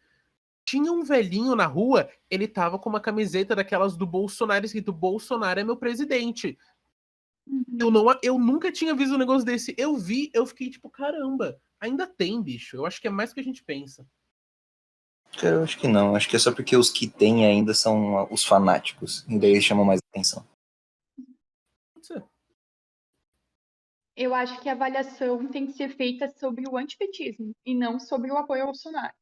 Tinha um velhinho na rua, ele tava com uma camiseta daquelas do Bolsonaro, escrito Bolsonaro é meu presidente. Uhum. Eu nunca tinha visto um negócio desse. Eu vi, eu fiquei tipo, caramba, ainda tem, bicho. Eu acho que é mais do que a gente pensa. Cara, eu acho que não. Acho que é só porque os que tem ainda são os fanáticos. E daí eles chamam mais atenção. Pode ser. Eu acho que a avaliação tem que ser feita sobre o antipetismo e não sobre o apoio ao Bolsonaro.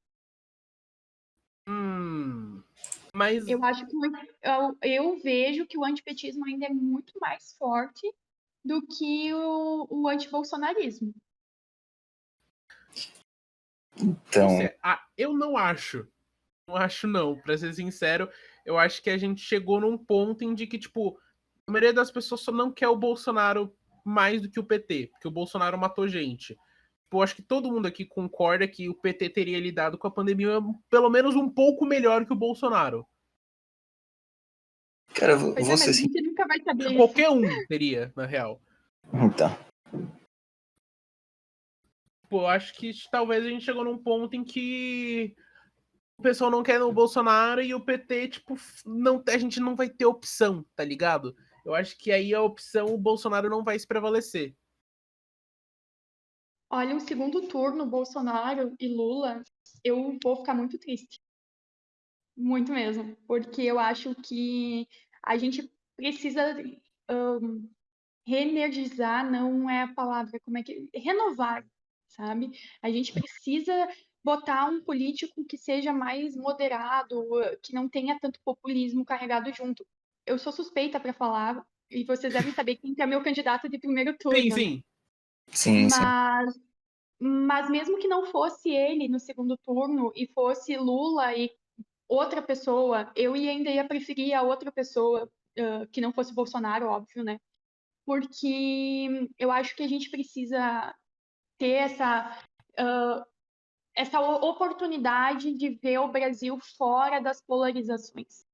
Hum, mas Eu acho que eu vejo que o antipetismo ainda é muito mais forte do que o antibolsonarismo. não Então, sei. Eu não acho. Não acho, não. Pra ser sincero, eu acho que a gente chegou num ponto em de que, tipo, a maioria das pessoas só não quer o Bolsonaro mais do que o PT, porque o Bolsonaro matou gente. Tipo, eu acho que todo mundo aqui concorda que o PT teria lidado com a pandemia pelo menos um pouco melhor que o Bolsonaro. cara, Pois é, você mas a sim. gente nunca vai saber isso. Qualquer um teria, na real. Então, Pô, eu acho que talvez a gente chegou num ponto em que o pessoal não quer o Bolsonaro e o PT, tipo, não, a gente não vai ter opção, tá ligado? Eu acho que aí a opção, o Bolsonaro não vai se prevalecer. Olha, um segundo turno, Bolsonaro e Lula, eu vou ficar muito triste. Muito mesmo. Porque eu acho que a gente precisa reenergizar, não é a palavra, como é que. Renovar, sabe? A gente precisa botar um político que seja mais moderado, que não tenha tanto populismo carregado junto. Eu sou suspeita para falar, e vocês devem saber quem que é meu candidato de primeiro Sim, turno, né? sim. sim, sim. Mas mesmo que não fosse ele no segundo turno e fosse Lula e outra pessoa, eu ainda ia preferir a outra pessoa, que não fosse Bolsonaro, óbvio, né? Porque eu acho que a gente precisa ter essa oportunidade de ver o Brasil fora das polarizações.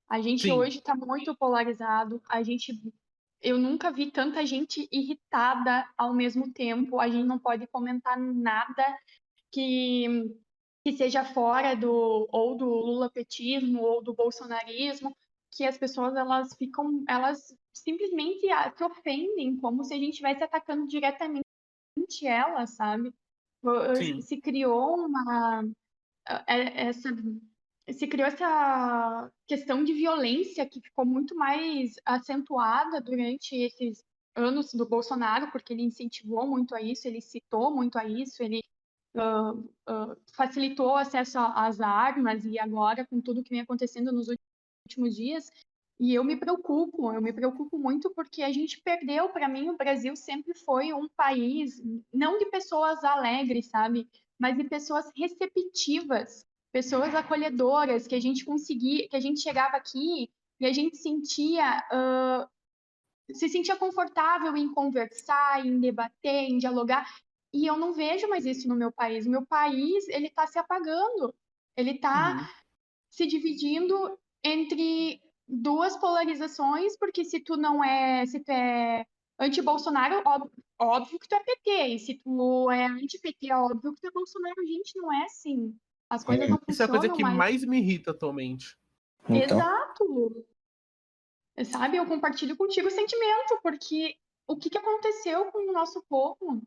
A gente Sim. hoje está muito polarizado, eu nunca vi tanta gente irritada ao mesmo tempo, a gente não pode comentar nada que seja fora ou do lulapetismo ou do bolsonarismo, que as pessoas elas simplesmente se ofendem como se a gente estivesse atacando diretamente elas, sabe? Sim. Se criou essa se criou essa questão de violência que ficou muito mais acentuada durante anos do Bolsonaro, porque ele incentivou muito a isso, ele citou muito a isso, ele facilitou o acesso às armas, e agora, com tudo que vem acontecendo nos últimos dias, e eu me preocupo muito porque a gente perdeu. Para mim, o Brasil sempre foi um país, não de pessoas alegres, sabe? Mas de pessoas receptivas, pessoas acolhedoras, que a gente conseguia, que a gente chegava aqui e a gente se sentia confortável em conversar, em debater, em dialogar. E eu não vejo mais isso no meu país. O meu país, ele está se apagando. Ele está Uhum. se dividindo entre duas polarizações, porque se tu é anti-Bolsonaro, óbvio que tu é PT, e se tu é anti-PT, é óbvio que tu é Bolsonaro. Gente, não é assim. As coisas não Isso é a coisa funcionam que mais. mais me irrita atualmente. Então, Exato. Sabe, eu compartilho contigo o sentimento, porque o que que aconteceu com o nosso povo?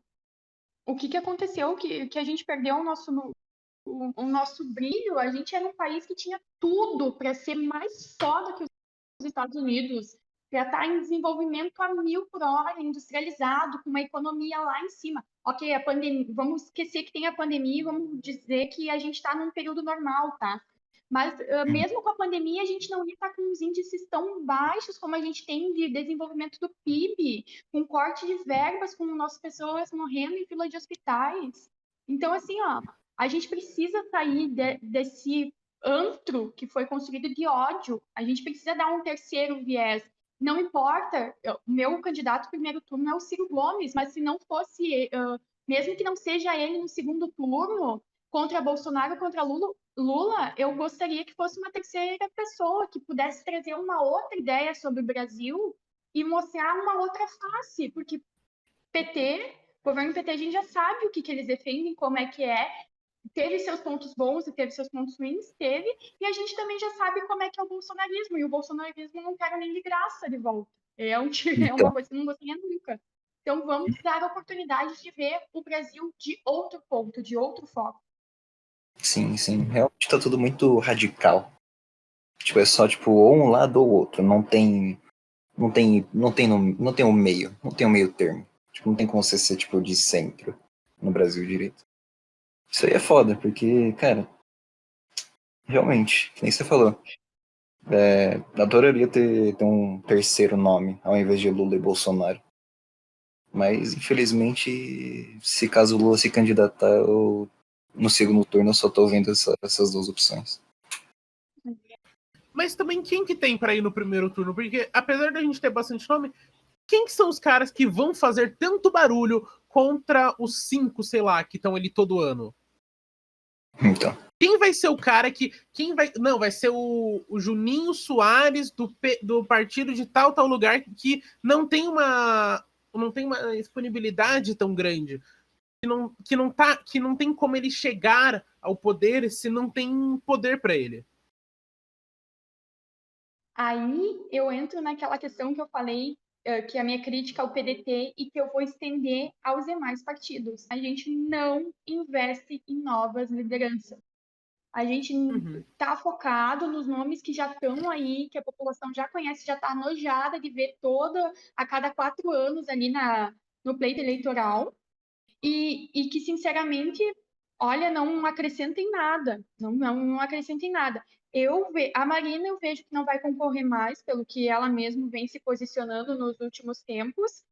O que que aconteceu que a gente perdeu o nosso brilho? A gente era um país que tinha tudo para ser mais foda que os Estados Unidos, para estar em desenvolvimento a 1.000 por hora, industrializado, com uma economia lá em cima. Ok, a pandemia, vamos esquecer que tem a pandemia e vamos dizer que a gente está num período normal, tá? Mas mesmo com a pandemia, a gente não ia estar com os índices tão baixos como a gente tem de desenvolvimento do PIB, com corte de verbas, com nossas pessoas morrendo em fila de hospitais. Então, assim, ó, a gente precisa sair desse antro que foi construído de ódio. A gente precisa dar um terceiro viés. Não importa, o meu candidato primeiro turno é o Ciro Gomes, mas se não fosse, mesmo que não seja ele no segundo turno, contra Bolsonaro, contra Lula, eu gostaria que fosse uma terceira pessoa que pudesse trazer uma outra ideia sobre o Brasil e mostrar uma outra face, porque PT, governo PT, a gente já sabe o que eles defendem, como é que é, teve seus pontos bons e teve seus pontos ruins, teve, e a gente também já sabe como é que é o bolsonarismo, e o bolsonarismo não quer nem de graça de volta. É uma então, coisa que não gostaria nunca. Então vamos dar a oportunidade de ver o Brasil de outro ponto, de outro foco. sim, sim. Realmente tá tudo muito radical. Tipo, é só, tipo, ou um lado ou outro. Não tem um meio. Não tem um meio termo. Tipo, não tem como você ser, tipo, de centro no Brasil direito. Isso aí é foda, porque, cara, realmente, que nem você falou. Adoraria ter um terceiro nome, ao invés de Lula e Bolsonaro. Mas, infelizmente, se caso o Lula se candidatar, no segundo turno eu só tô vendo essas duas opções. Mas também quem que tem pra ir no primeiro turno? Porque apesar da gente ter bastante nome, quem que são os caras que vão fazer tanto barulho contra os 5, sei lá, que estão ali todo ano? Então, Quem vai ser o cara que. Quem vai. Não, vai ser o Juninho Soares do partido de tal lugar que não tem uma. Não tem uma disponibilidade tão grande. Que não tem como ele chegar ao poder se não tem poder para ele. Aí eu entro naquela questão que eu falei, que é a minha crítica ao PDT e que eu vou estender aos demais partidos. A gente não investe em novas lideranças. A gente Uhum. está focado nos nomes que já estão aí, que a população já conhece, já está nojada de ver toda a cada 4 anos ali no pleito eleitoral. E que, sinceramente, olha, não acrescenta em nada. Não acrescenta em nada. A Marina eu vejo que não vai concorrer mais, pelo que ela mesma vem se posicionando nos últimos tempos.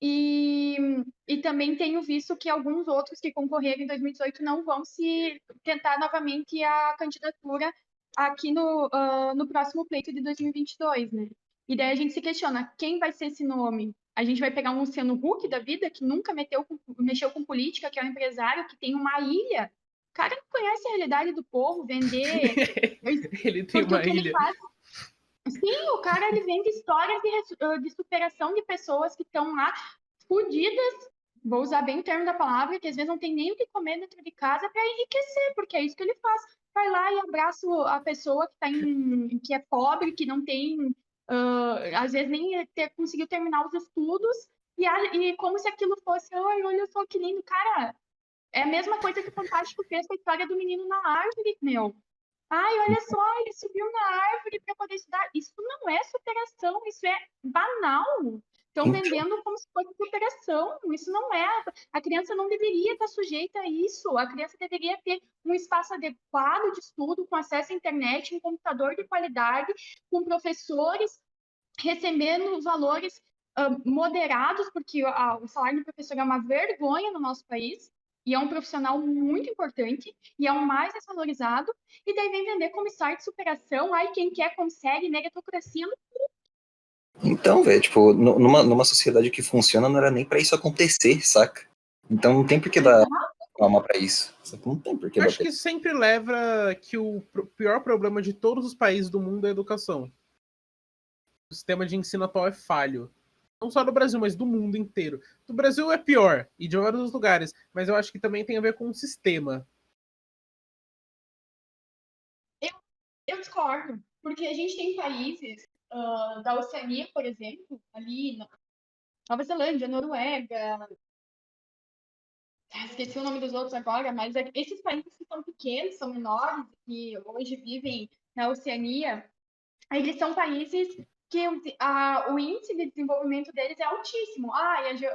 E, e também tenho visto que alguns outros que concorreram em 2018 não vão se tentar novamente a candidatura aqui no próximo pleito de 2022, né? E daí a gente se questiona, quem vai ser esse nome? A gente vai pegar um Luciano Huck da vida, que nunca mexeu com política, que é um empresário que tem uma ilha. O cara não conhece a realidade do povo, vender. Ele tem Porque o uma que ele ilha. faz. Sim, o cara ele vende histórias de superação de pessoas que estão lá fodidas, vou usar bem o termo da palavra, que às vezes não tem nem o que comer dentro de casa para enriquecer, porque é isso que ele faz. Vai lá e abraça a pessoa que é pobre, que não tem, às vezes nem conseguiu terminar os estudos, e como se aquilo fosse, ai, olha só que lindo. Cara, é a mesma coisa que o Fantástico fez com a história do menino na árvore, meu. Ai, olha só, ele subiu na árvore para poder estudar. Isso não é superação, isso é banal. Estão Então, vendendo como se fosse superação. Isso não é. A criança não deveria estar sujeita a isso. A criança deveria ter um espaço adequado de estudo, com acesso à internet, um computador de qualidade, com professores recebendo valores moderados, porque o salário do professor é uma vergonha no nosso país. E é um profissional muito importante, e é o mais desvalorizado, e daí vem vender como site de superação, ai, quem quer consegue, meritocracia. então, velho, tipo, numa sociedade que funciona, não era nem pra isso acontecer, saca? Então não tem por que dar alma pra isso. Não tem por que Acho bater. que sempre leva que o pior problema de todos os países do mundo é a educação. O sistema de ensino atual é falho. Não só do Brasil, mas do mundo inteiro. Do Brasil é pior, e de vários lugares, mas eu acho que também tem a ver com o sistema. Eu discordo, porque a gente tem países da Oceania, por exemplo, ali na Nova Zelândia, Noruega, esqueci o nome dos outros agora, mas esses países que são pequenos, são menores, que hoje vivem na Oceania, eles são países que o índice de desenvolvimento deles é altíssimo. E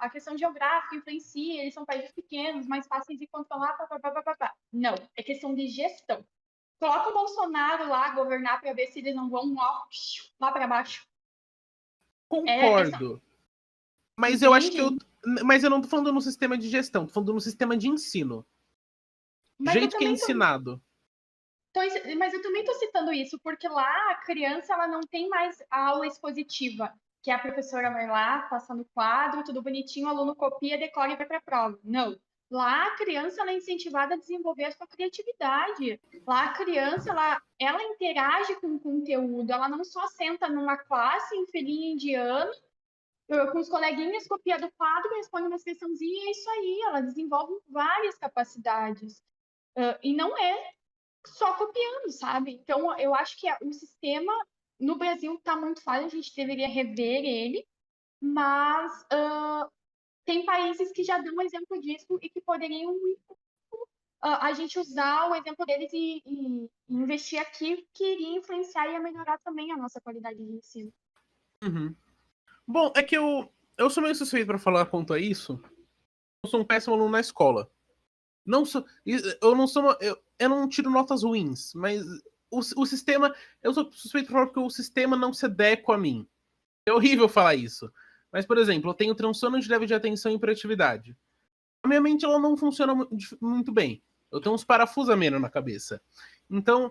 a questão geográfica influencia, eles são países pequenos, mais fáceis de controlar, papapá. Não, é questão de gestão. Coloca o Bolsonaro lá governar para ver se eles não vão lá para baixo. Concordo. Mas eu acho que Entende? Mas eu não tô falando no sistema de gestão, tô falando no sistema de ensino. Mas eu Jeito que é também ensinado. mas eu também estou citando isso, porque lá a criança ela não tem mais a aula expositiva, que a professora vai lá, passa no quadro, tudo bonitinho, o aluno copia, decora e vai para a prova. Não. Lá a criança ela é incentivada a desenvolver a sua criatividade. Lá a criança ela interage com o conteúdo, ela não só senta numa classe em filinha indiana, com os coleguinhas, copia do quadro, responde uma questãozinha e é isso aí. Ela desenvolve várias capacidades. E não é só copiando, sabe? Então, eu acho que o sistema no Brasil está muito falho, a gente deveria rever ele, mas tem países que já dão um exemplo disso e que poderiam a gente usar o exemplo deles e investir aqui, que iria influenciar e melhorar também a nossa qualidade de ensino. Uhum. Bom, é que eu sou meio suspeito pra falar quanto a isso. Eu sou um péssimo aluno na escola. Não sou, eu não sou, eu não tiro notas ruins, mas o sistema, eu sou suspeito pra falar porque o sistema não se adequa a mim. É horrível falar isso. Mas, por exemplo, eu tenho transtorno de déficit de atenção e hiperatividade. A minha mente ela não funciona muito bem. Eu tenho uns parafusamentos na cabeça. Então,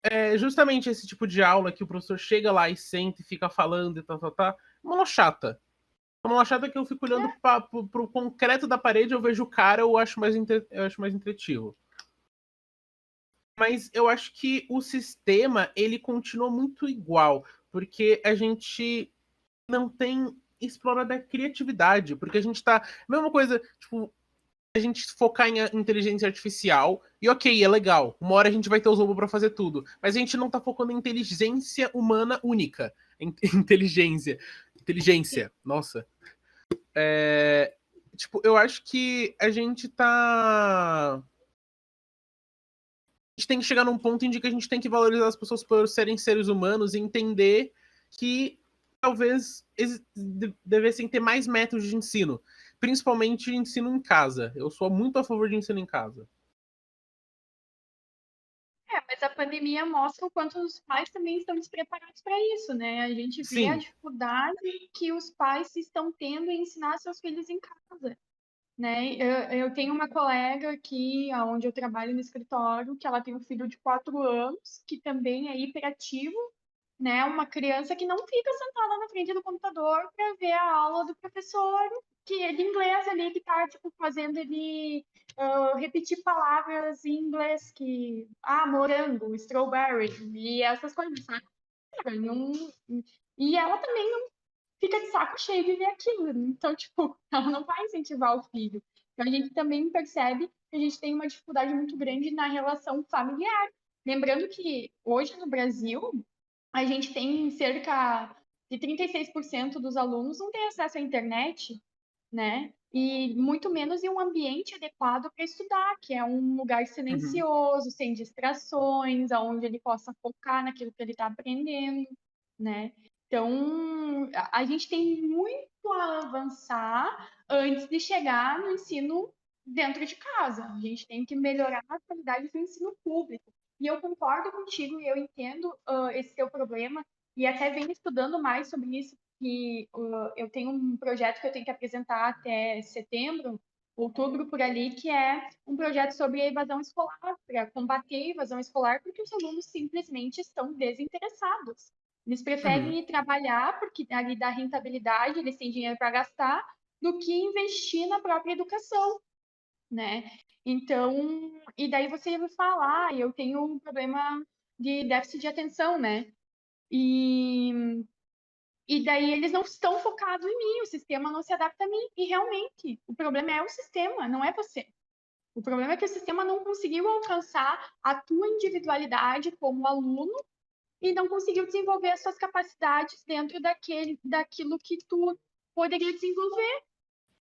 é justamente esse tipo de aula que o professor chega lá e senta e fica falando e uma aula chata. Uma aula chata que eu fico olhando pro concreto da parede, eu vejo o cara, eu acho mais intuitivo. Mas eu acho que o sistema, ele continua muito igual, porque a gente não tem explorado a criatividade, porque a gente tá. Mesma coisa, tipo, a gente focar em inteligência artificial, e ok, é legal. Uma hora a gente vai ter os robôs para fazer tudo. Mas a gente não tá focando em inteligência humana única. Inteligência. Inteligência, nossa. Tipo, eu acho que a gente tá. A gente tem que chegar num ponto em que a gente tem que valorizar as pessoas por serem seres humanos e entender que talvez devessem ter mais métodos de ensino, principalmente ensino em casa. Eu sou muito a favor de ensino em casa. Mas a pandemia mostra o quanto os pais também estão despreparados para isso, né? A gente vê a Sim. dificuldade que os pais estão tendo em ensinar seus filhos em casa. Né? Eu tenho uma colega aqui, onde eu trabalho no escritório, que ela tem um filho de 4 anos, que também é hiperativo, né? Uma criança que não fica sentada na frente do computador para ver a aula do professor, que é de inglês ali, que está tipo, fazendo ele repetir palavras em inglês, morango, strawberry, e essas coisas, sabe? Não, e ela também fica de saco cheio de ver aquilo. Então, tipo, ela não vai incentivar o filho. Então, a gente também percebe que a gente tem uma dificuldade muito grande na relação familiar. Lembrando que hoje no Brasil, a gente tem cerca de 36% dos alunos não têm acesso à internet, né? E muito menos em um ambiente adequado para estudar, que é um lugar Uhum. silencioso, sem distrações, onde ele possa focar naquilo que ele está aprendendo, né? Então, a gente tem muito a avançar antes de chegar no ensino dentro de casa. A gente tem que melhorar a qualidade do ensino público. E eu concordo contigo e eu entendo esse teu problema e até venho estudando mais sobre isso, que eu tenho um projeto que eu tenho que apresentar até setembro, outubro por ali, que é um projeto sobre a evasão escolar, para combater a evasão escolar, porque os alunos simplesmente estão desinteressados. Eles Uhum. preferem ir trabalhar, porque ali dá rentabilidade, eles têm dinheiro para gastar, do que investir na própria educação, né? Então, e daí você vai falar, eu tenho um problema de déficit de atenção, né? E, e daí eles não estão focados em mim, o sistema não se adapta a mim. E realmente, o problema é o sistema, não é você. O problema é que o sistema não conseguiu alcançar a tua individualidade como aluno e não conseguiu desenvolver as suas capacidades dentro daquilo que tu poderia desenvolver.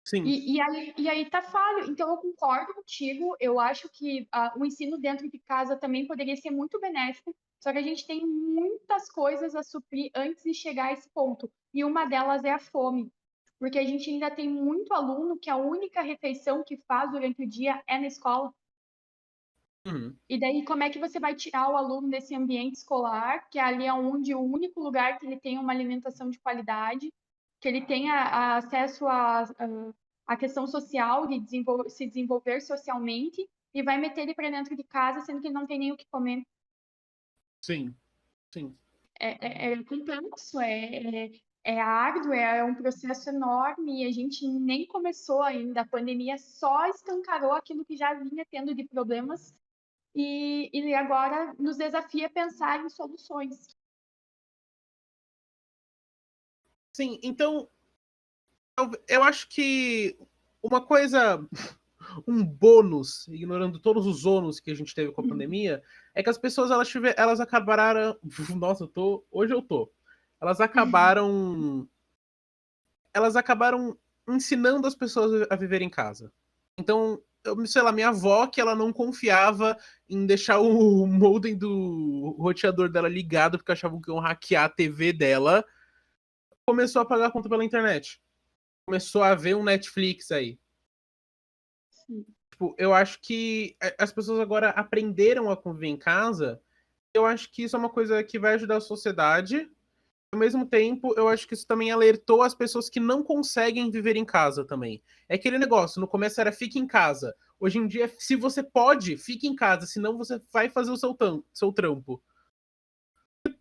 Sim. E aí tá falho. Então, eu concordo contigo. Eu acho que o ensino dentro de casa também poderia ser muito benéfico. Só que a gente tem muitas coisas a suprir antes de chegar a esse ponto. E uma delas é a fome. Porque a gente ainda tem muito aluno que a única refeição que faz durante o dia é na escola. Uhum. E daí, como é que você vai tirar o aluno desse ambiente escolar, que ali é onde o único lugar que ele tem uma alimentação de qualidade, que ele tenha acesso à questão social, de se desenvolver socialmente, e vai meter ele para dentro de casa, sendo que ele não tem nem o que comer. Sim. Sim. É complexo, é árduo, é um processo enorme, e a gente nem começou ainda. A pandemia só escancarou aquilo que já vinha tendo de problemas e agora nos desafia a pensar em soluções. Sim, então eu acho que uma coisa, um bônus, ignorando todos os ônus que a gente teve com a pandemia, é que as pessoas elas acabaram, nossa, hoje eu tô. Elas acabaram elas acabaram ensinando as pessoas a viver em casa. Então, sei lá, minha avó, que ela não confiava em deixar o modem do roteador dela ligado porque achavam que iam hackear a TV dela, começou a pagar a conta pela internet. Começou a ver um Netflix aí. Sim. Tipo, eu acho que as pessoas agora aprenderam a conviver em casa. Eu acho que isso é uma coisa que vai ajudar a sociedade. Ao mesmo tempo, eu acho que isso também alertou as pessoas que não conseguem viver em casa também. É aquele negócio, no começo era fique em casa. Hoje em dia, se você pode, fique em casa, senão você vai fazer o seu trampo.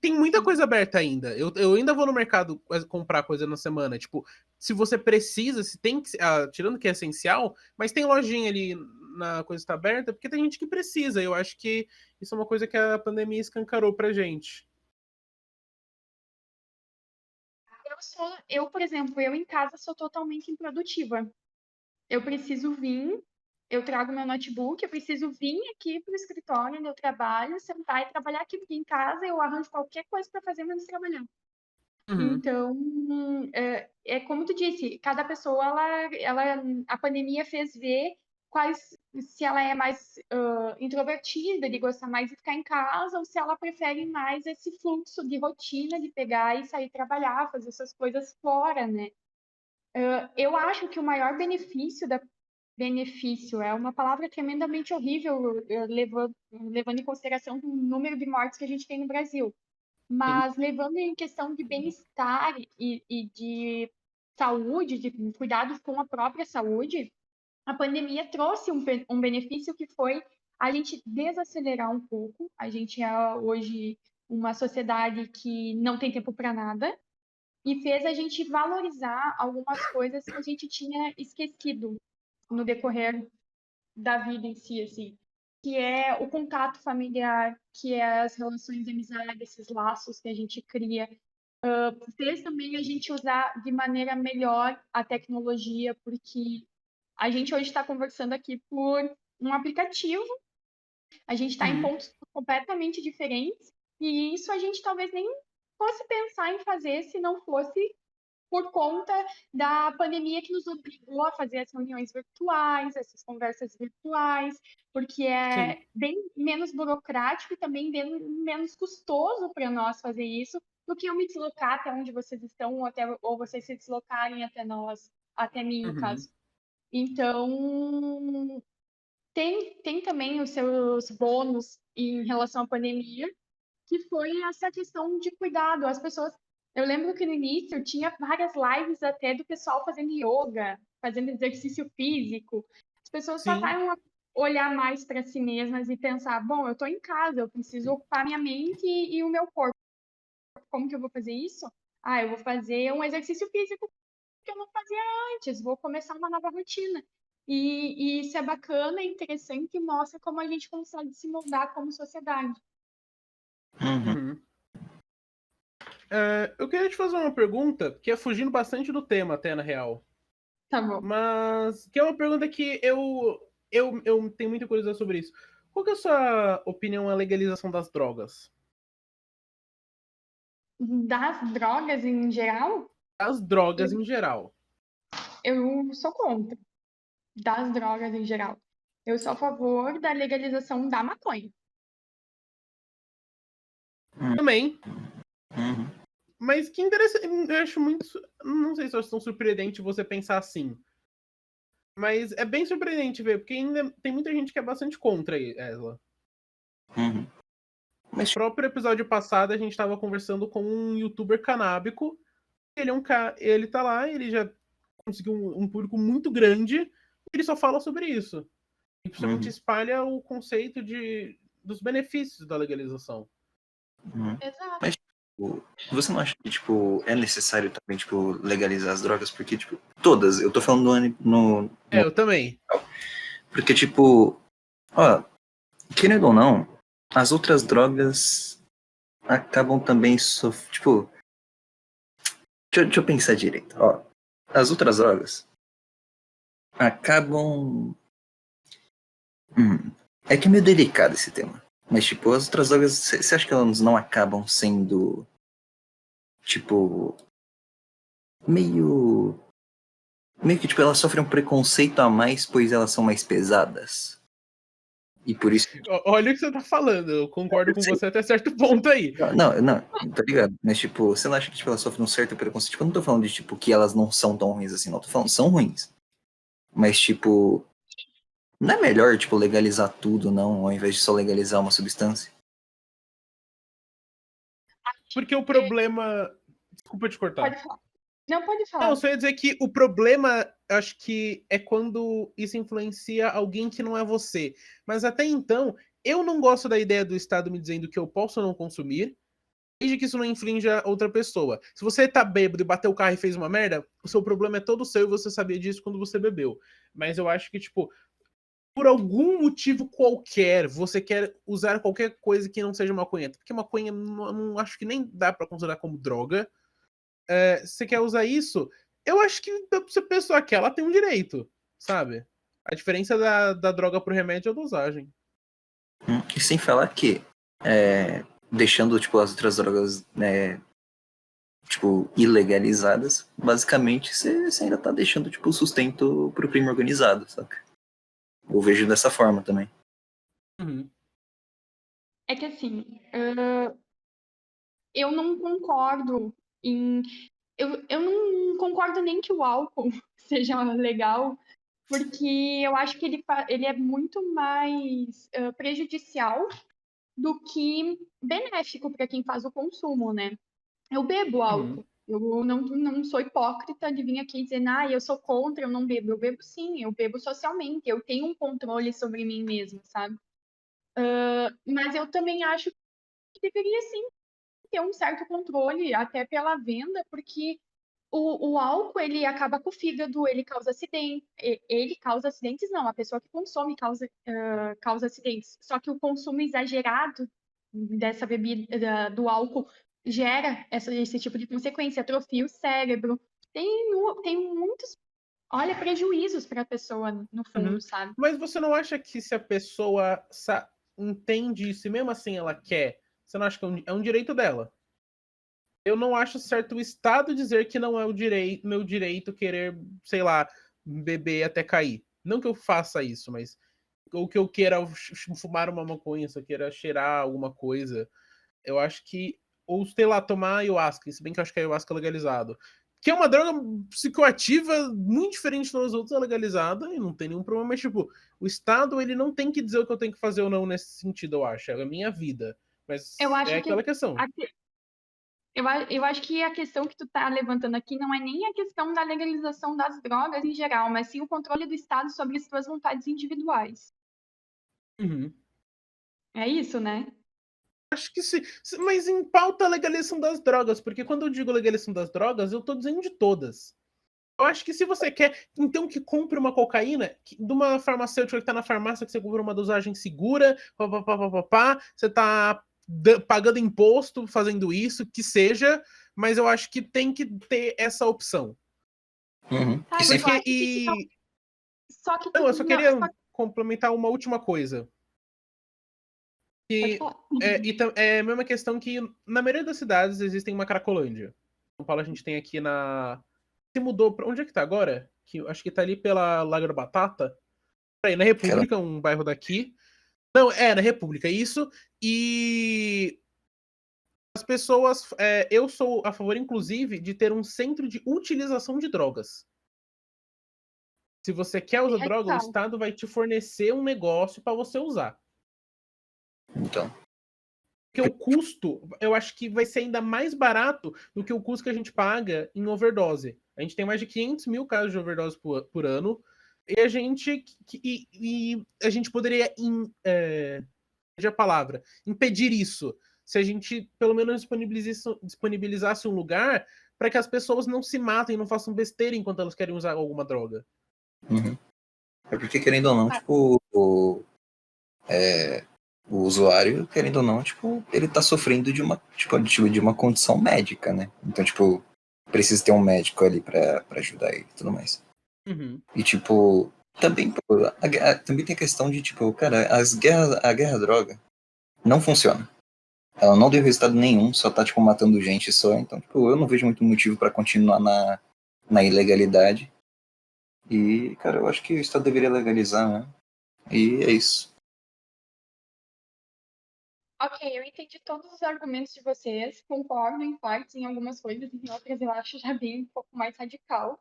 Tem muita Sim. coisa aberta ainda. Eu ainda vou no mercado comprar coisa na semana. Tipo, se você precisa, se tem que. Tirando que é essencial, mas tem lojinha ali na coisa está aberta, porque tem gente que precisa. Eu acho que isso é uma coisa que a pandemia escancarou pra gente. Por exemplo, eu em casa sou totalmente improdutiva. Eu preciso vir, eu trago meu notebook, eu preciso vir aqui para o escritório onde eu trabalho, sentar e trabalhar aqui, porque em casa eu arranjo qualquer coisa para fazer menos trabalhar. Uhum. Então, é como tu disse, cada pessoa, a pandemia fez ver se ela é mais introvertida, de gostar mais de ficar em casa, ou se ela prefere mais esse fluxo de rotina, de pegar e sair trabalhar, fazer essas coisas fora, né? Eu acho que o maior benefício é uma palavra tremendamente horrível, levando em consideração o número de mortes que a gente tem no Brasil. Sim. Mas levando em questão de bem-estar e de saúde, de cuidados com a própria saúde, a pandemia trouxe um benefício que foi a gente desacelerar um pouco. A gente é hoje uma sociedade que não tem tempo para nada e fez a gente valorizar algumas coisas que a gente tinha esquecido no decorrer da vida em si, assim, que é o contato familiar, que é as relações de amizade, esses laços que a gente cria. Fez também a gente usar de maneira melhor a tecnologia, porque a gente hoje está conversando aqui por um aplicativo, a gente está em Uhum. pontos completamente diferentes, e isso a gente talvez nem fosse pensar em fazer se não fosse por conta da pandemia que nos obrigou a fazer as reuniões virtuais, essas conversas virtuais, porque Sim. é bem menos burocrático e também bem menos custoso para nós fazer isso do que eu me deslocar até onde vocês estão, ou vocês se deslocarem até nós, até mim, no Uhum. caso. Então, tem também os seus bônus em relação à pandemia, que foi essa questão de cuidado. As pessoas. Eu lembro que no início tinha várias lives até do pessoal fazendo yoga, fazendo exercício físico. As pessoas Sim. passaram a olhar mais para si mesmas e pensar: bom, eu estou em casa, eu preciso ocupar minha mente e o meu corpo. Como que eu vou fazer isso? Ah, eu vou fazer um exercício físico que eu não fazia antes, vou começar uma nova rotina. E isso é bacana, é interessante e mostra como a gente consegue se moldar como sociedade. Uhum. Uhum. Eu queria te fazer uma pergunta que é fugindo bastante do tema, até na real. Tá bom. Mas que é uma pergunta que eu tenho muita curiosidade sobre isso. Qual que é a sua opinião à legalização das drogas? Das drogas em geral, As drogas eu, em geral. eu sou contra. Das drogas em geral. Eu sou a favor da legalização da maconha. Também. Uhum. Mas que interessante. Eu acho muito. Não sei se eu acho tão surpreendente você pensar assim. Mas é bem surpreendente ver, porque ainda tem muita gente que é bastante contra ela. Uhum. No Mas, próprio episódio passado, a gente estava conversando com um youtuber canábico. Ele é um cara. Ele tá lá, ele já conseguiu um público muito grande. Ele só fala sobre isso. E principalmente uhum. espalha o conceito dos benefícios da legalização. Uhum. Exato. Mas, tipo, você não acha que, tipo, é necessário também, tipo, legalizar as drogas? Porque, tipo, todas, eu tô falando Eu também. porque, tipo, ó, querendo ou não, as outras drogas acabam também, tipo, deixa eu pensar direito, ó. As outras drogas acabam... é que é meio delicado esse tema. Mas, tipo, as outras drogas, você acha que elas não acabam sendo, tipo, meio... Meio que, tipo, elas sofrem um preconceito a mais, pois elas são mais pesadas. E por isso... Olha o que você tá falando. Eu concordo Eu com sei. você até certo ponto aí. Não, tá ligado? Mas, tipo, você não acha que tipo, elas sofrem um certo preconceito? Tipo, eu não tô falando de, tipo, que elas não são tão ruins assim, não. Tô falando, são ruins. Mas, tipo, não é melhor, tipo, legalizar tudo, não, ao invés de só legalizar uma substância? Porque o problema. Desculpa te cortar. Pode falar. Não, pode Não, eu falar. só ia dizer que o problema, acho que é quando isso influencia alguém que não é você. Mas até então, eu não gosto da ideia do Estado me dizendo que eu posso ou não consumir, desde que isso não infrinja outra pessoa. Se você tá bêbado e bateu o carro e fez uma merda, o seu problema é todo seu e você sabia disso quando você bebeu. Mas eu acho que, tipo, por algum motivo qualquer, você quer usar qualquer coisa que não seja maconha. Porque maconha não acho que nem dá pra considerar como droga. Você quer usar isso, eu acho que se a pessoa quer, ela tem um direito, sabe? A diferença da droga pro remédio é a dosagem. E sem falar que, deixando, tipo, as outras drogas, né, tipo, ilegalizadas, basicamente você ainda tá deixando, tipo, o sustento pro crime organizado, saca? Eu vejo dessa forma também. Uhum. É que assim, eu não concordo em. Eu não concordo nem que o álcool seja legal, porque eu acho que ele é muito mais prejudicial do que benéfico para quem faz o consumo, né? Eu bebo Uhum. álcool. Eu não sou hipócrita de vir aqui dizendo, eu sou contra, eu não bebo. Eu bebo sim, eu bebo socialmente, eu tenho um controle sobre mim mesma, sabe? Mas eu também acho que deveria sim ter um certo controle, até pela venda, porque o álcool, ele acaba com o fígado, ele causa acidente, ele causa acidentes, não, a pessoa que consome causa acidentes. Só que o consumo exagerado dessa bebida, do álcool, gera esse tipo de consequência, atrofia o cérebro. Tem muitos, olha, prejuízos para a pessoa, no fundo, Uhum. sabe? Mas você não acha que se a pessoa entende isso e mesmo assim ela quer, você não acha que é um direito dela? Eu não acho certo o Estado dizer que não é meu direito querer, sei lá, beber até cair. Não que eu faça isso, mas ou que eu queira fumar uma maconha, se eu queira cheirar alguma coisa. Eu acho que ou sei lá, tomar ayahuasca, se bem que eu acho que a ayahuasca é legalizado. Que é uma droga psicoativa muito diferente das outras, é legalizada e não tem nenhum problema, mas tipo, o Estado ele não tem que dizer o que eu tenho que fazer ou não nesse sentido, eu acho. É a minha vida. Eu Mas é acho que aquela questão. eu acho que a questão que tu tá levantando aqui não é nem a questão da legalização das drogas em geral, mas sim o controle do Estado sobre as suas vontades individuais. Uhum. É isso, né? Acho que sim. Mas em pauta a legalização das drogas, porque quando eu digo legalização das drogas, eu tô dizendo de todas. Eu acho que se você quer, então que compre uma cocaína de uma farmacêutica que tá na farmácia, que você compra uma dosagem segura, papapá, você tá pagando imposto fazendo isso, que seja, mas eu acho que tem que ter essa opção. Uhum. Tá, E sem mas eu falar. acho que não, só que Não, tu eu só não, queria só, complementar uma última coisa. pode Que falar. é a mesma questão que na maioria das cidades existem uma Cracolândia. Em São Paulo a gente tem aqui na. Se mudou pra. Onde é que tá agora? Que, acho que tá ali pela Lago da Batata. Aí, na Aquela... República, um bairro daqui. Não, na República, isso. E as pessoas. Eu sou a favor, inclusive, de ter um centro de utilização de drogas. Se você quer Bem usar droga, o radical. Estado vai te fornecer um negócio para você usar. Então. Porque o custo, eu acho que vai ser ainda mais barato do que o custo que a gente paga em overdose. A gente tem mais de 500 mil casos de overdose por ano. E a gente, e a gente poderia, a palavra, impedir isso. Se a gente, pelo menos, disponibilizasse um lugar para que as pessoas não se matem, não façam besteira enquanto elas querem usar alguma droga. Uhum. É porque, querendo ou não, tipo, o usuário, querendo ou não, tipo, ele tá sofrendo de uma, de uma condição médica, né? Então, tipo, precisa ter um médico ali pra ajudar ele e tudo mais. Uhum. E, tipo, também, pô, também tem a questão de, tipo, cara, a guerra droga não funciona. Ela não deu resultado nenhum, só tá, tipo, matando gente só. Então, tipo, eu não vejo muito motivo pra continuar na ilegalidade. E, cara, eu acho que o Estado deveria legalizar, né? E é isso. Ok, eu entendi todos os argumentos de vocês, concordo em partes, em algumas coisas, em outras eu acho já bem um pouco mais radical.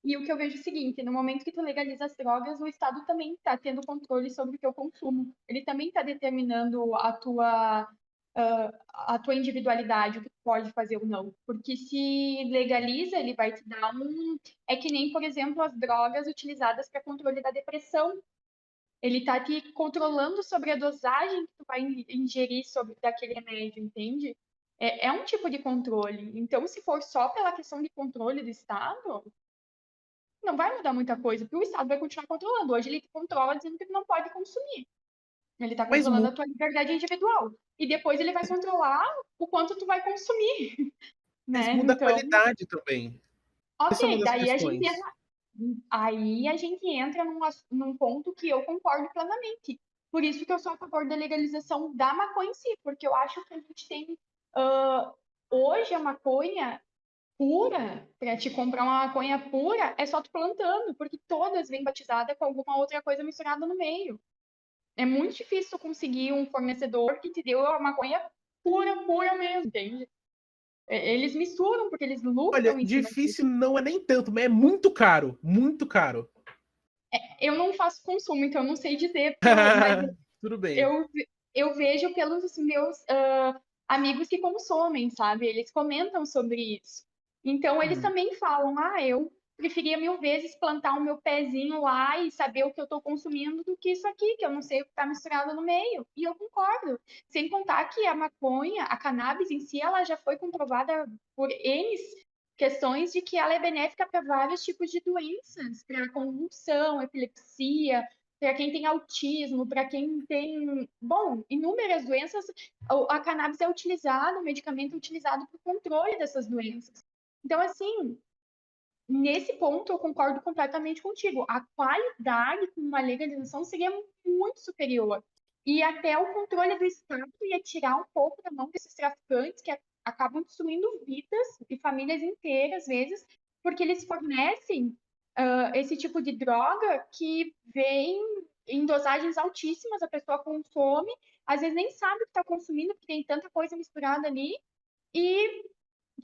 E o que eu vejo é o seguinte, no momento que tu legaliza as drogas, o Estado também está tendo controle sobre o teu consumo. Ele também está determinando a tua individualidade, o que tu pode fazer ou não. Porque se legaliza, ele vai te dar um... É que nem, por exemplo, as drogas utilizadas para controle da depressão. Ele está te controlando sobre a dosagem que tu vai ingerir sobre daquele remédio, entende? É um tipo de controle. Então, se for só pela questão de controle do Estado, não vai mudar muita coisa, porque o Estado vai continuar controlando. Hoje ele te controla dizendo que tu não pode consumir. Ele está Mas, controlando a tua liberdade individual. E depois ele vai controlar o quanto tu vai consumir, mas né? muda a Então, qualidade também. Essa é uma ok, das questões. aí a gente entra num ponto que eu concordo plenamente. Por isso que eu sou a favor da legalização da maconha em si, porque eu acho que a gente tem ah, hoje a maconha pura, para te comprar uma maconha pura, é só tu plantando, porque todas vêm batizadas com alguma outra coisa misturada no meio. É muito difícil tu conseguir um fornecedor que te deu a maconha pura, pura mesmo, entende? Eles misturam, porque eles Olha, lucram em cima difícil disso. não é nem tanto, mas é muito caro. Muito caro. Eu não faço consumo, então eu não sei dizer, mas Tudo bem. eu, eu vejo pelos meus amigos que consomem, sabe? Eles comentam sobre isso. Então, eles Uhum. também falam: eu preferia 1000 vezes plantar o meu pezinho lá e saber o que eu estou consumindo do que isso aqui, que eu não sei o que está misturado no meio. E eu concordo. Sem contar que a maconha, a cannabis em si, ela já foi comprovada por N questões de que ela é benéfica para vários tipos de doenças, para convulsão, epilepsia, para quem tem autismo, para quem tem, bom, inúmeras doenças, a cannabis é utilizado, o medicamento é utilizado para o controle dessas doenças. Então, assim, nesse ponto eu concordo completamente contigo. A qualidade com uma legalização seria muito superior. E até o controle do Estado ia tirar um pouco da mão desses traficantes que acabam destruindo vidas e famílias inteiras, às vezes, porque eles fornecem esse tipo de droga que vem em dosagens altíssimas, a pessoa consome, às vezes nem sabe o que está consumindo, porque tem tanta coisa misturada ali, e,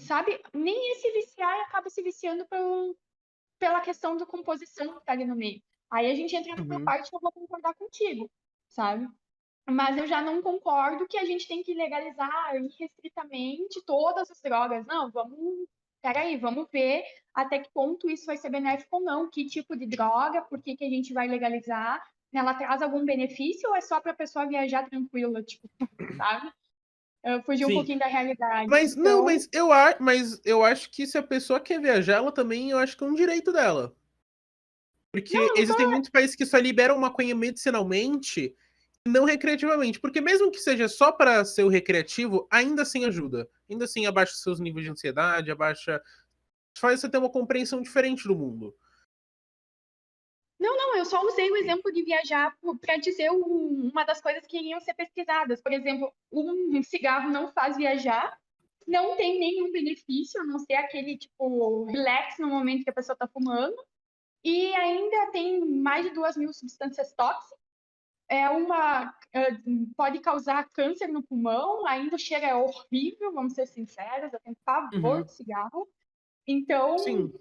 sabe, nem esse viciar acaba se viciando pela questão da composição que tá ali no meio. Aí a gente entra numa Uhum. parte que eu vou concordar contigo, sabe? Mas eu já não concordo que a gente tem que legalizar irrestritamente todas as drogas. Não, peraí, vamos ver até que ponto isso vai ser benéfico ou não, que tipo de droga, por que que a gente vai legalizar, ela traz algum benefício ou é só para a pessoa viajar tranquila, tipo, sabe? Fugir um Sim. pouquinho da realidade. Mas não, Então, mas eu acho que se a pessoa quer viajar, ela também, eu acho que é um direito dela. não, Porque eu não tô. existem muitos países que só liberam maconha medicinalmente, e não recreativamente. Porque mesmo que seja só para ser o recreativo, ainda assim ajuda. Ainda assim abaixa seus níveis de ansiedade, abaixa. Faz você ter uma compreensão diferente do mundo. Não, eu só usei o exemplo de viajar para dizer uma das coisas que iriam ser pesquisadas. Por exemplo, um cigarro não faz viajar, não tem nenhum benefício, a não ser aquele tipo relax no momento que a pessoa está fumando, e ainda tem mais de 2.000 substâncias tóxicas. Pode causar câncer no pulmão, ainda o cheiro é horrível, vamos ser sinceros, eu tenho pavor Uhum. de cigarro. Então, Sim.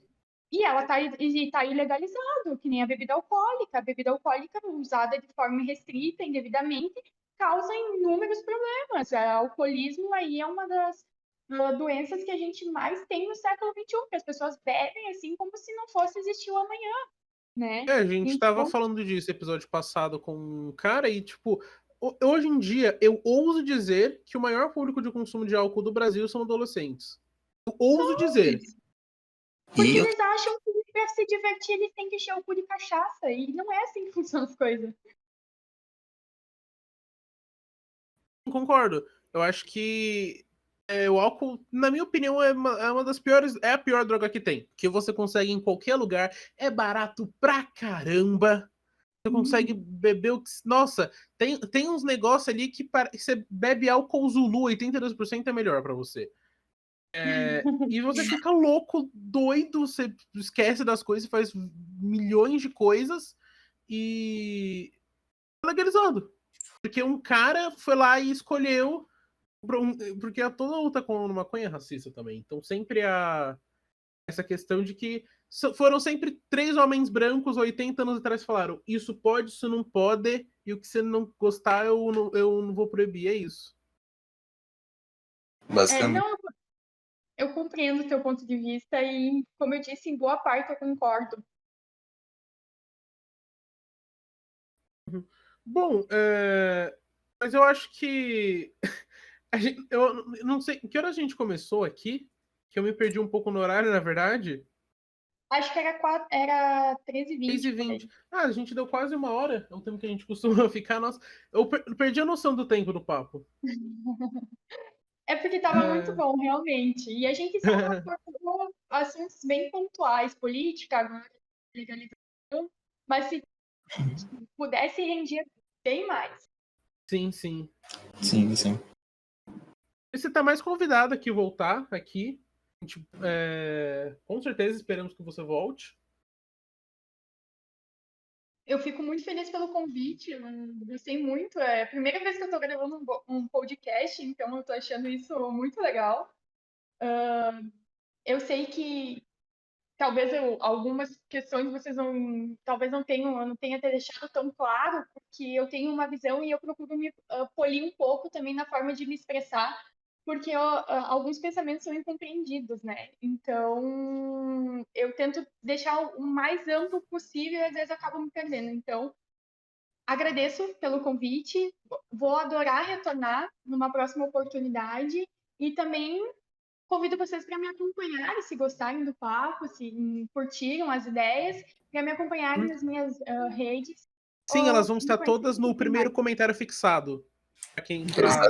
e ela tá ilegalizado, que nem a bebida alcoólica. A bebida alcoólica usada de forma restrita, indevidamente, causa inúmeros problemas. O alcoolismo aí é uma das doenças que a gente mais tem no século XXI, que as pessoas bebem assim como se não fosse existir o amanhã, né? É, a gente tava Então, falando disso episódio passado com um cara e, tipo, hoje em dia, eu ouso dizer que o maior público de consumo de álcool do Brasil são adolescentes. Eu ouso dizer. porque E eu eles acham que para se divertir eles têm que encher o cu de cachaça, e não é assim que funcionam as coisas. Concordo. Eu acho que o álcool, na minha opinião, é uma das piores. É a pior droga que tem. Que você consegue em qualquer lugar. É barato pra caramba. Você consegue beber o que. Nossa, tem uns negócios ali que você bebe álcool Zulu, 82% é melhor pra você. E você fica louco, doido, você esquece das coisas, faz milhões de coisas e legalizando. Porque um cara foi lá e escolheu. Porque toda luta com a maconha é racista também. Então sempre há essa questão de que foram sempre três homens brancos 80 anos atrás que falaram: isso pode, isso não pode, e o que você não gostar eu não vou proibir. É isso. basicamente. Não, eu compreendo o teu ponto de vista e, como eu disse, em boa parte eu concordo. Bom, mas eu acho que. Eu não sei. Que hora a gente começou aqui? Que eu me perdi um pouco no horário, na verdade. Acho que era 6 13h20 e por 20 aí. Ah, a gente deu quase uma hora. É o tempo que a gente costuma ficar. Nossa, eu perdi a noção do tempo do papo. É porque estava muito bom, realmente. E a gente só abordou assuntos bem pontuais, política, agora, legalização, mas se pudesse render bem mais. Sim, sim. Sim, sim. E você tá mais convidado aqui voltar aqui. A gente, com certeza esperamos que você volte. Eu fico muito feliz pelo convite, eu gostei muito. É a primeira vez que eu estou gravando um podcast, então eu estou achando isso muito legal. Eu sei que talvez algumas questões vocês talvez eu não tenha até deixado tão claro, porque eu tenho uma visão e eu procuro me polir um pouco também na forma de me expressar, porque alguns pensamentos são incompreendidos, né? Então, eu tento deixar o mais amplo possível e às vezes acabo me perdendo. Então, agradeço pelo convite, vou adorar retornar numa próxima oportunidade e também convido vocês para me acompanharem, se gostarem do papo, se curtiram as ideias, para me acompanharem nas minhas redes, Sim, elas ou vão me estar conhecerem todas um no pouquinho mais. primeiro comentário fixado. Pra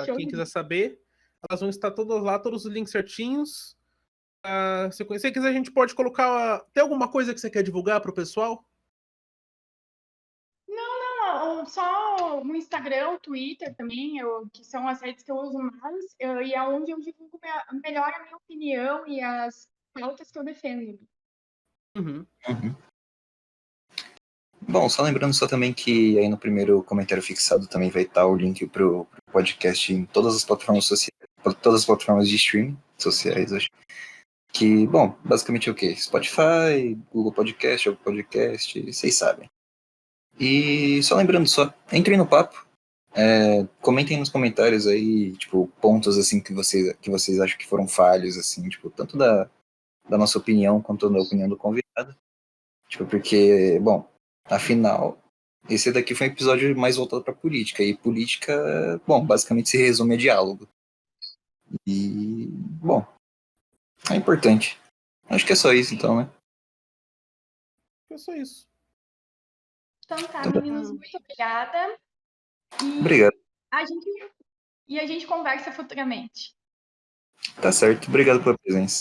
Show quem de quiser bola. saber, elas vão estar todas lá, todos os links certinhos. Se você quiser, a gente pode colocar. Tem alguma coisa que você quer divulgar pro pessoal? Não, só no Instagram, o Twitter também, que são as redes que eu uso mais, e é onde eu divulgo melhor a minha opinião e as pautas que eu defendo. Uhum. Uhum. Bom, só lembrando só também que aí no primeiro comentário fixado também vai estar o link pro podcast em todas as plataformas sociais, todas as plataformas de streaming sociais, acho. Que, bom, basicamente é o quê? Spotify, Google Podcast, Google Podcast, vocês sabem. E só lembrando só, entrem no papo, comentem nos comentários aí, tipo, pontos assim que vocês acham que foram falhos, assim, tipo, tanto da nossa opinião quanto da opinião do convidado. Tipo, porque, bom, afinal, esse daqui foi um episódio mais voltado pra política, e política, bom, basicamente se resume a diálogo. E, bom, é importante. Acho que é só isso então, né? É só isso. Então tá, Então, meninos, muito obrigada. E obrigado. a gente conversa futuramente. Tá certo. Obrigado pela presença.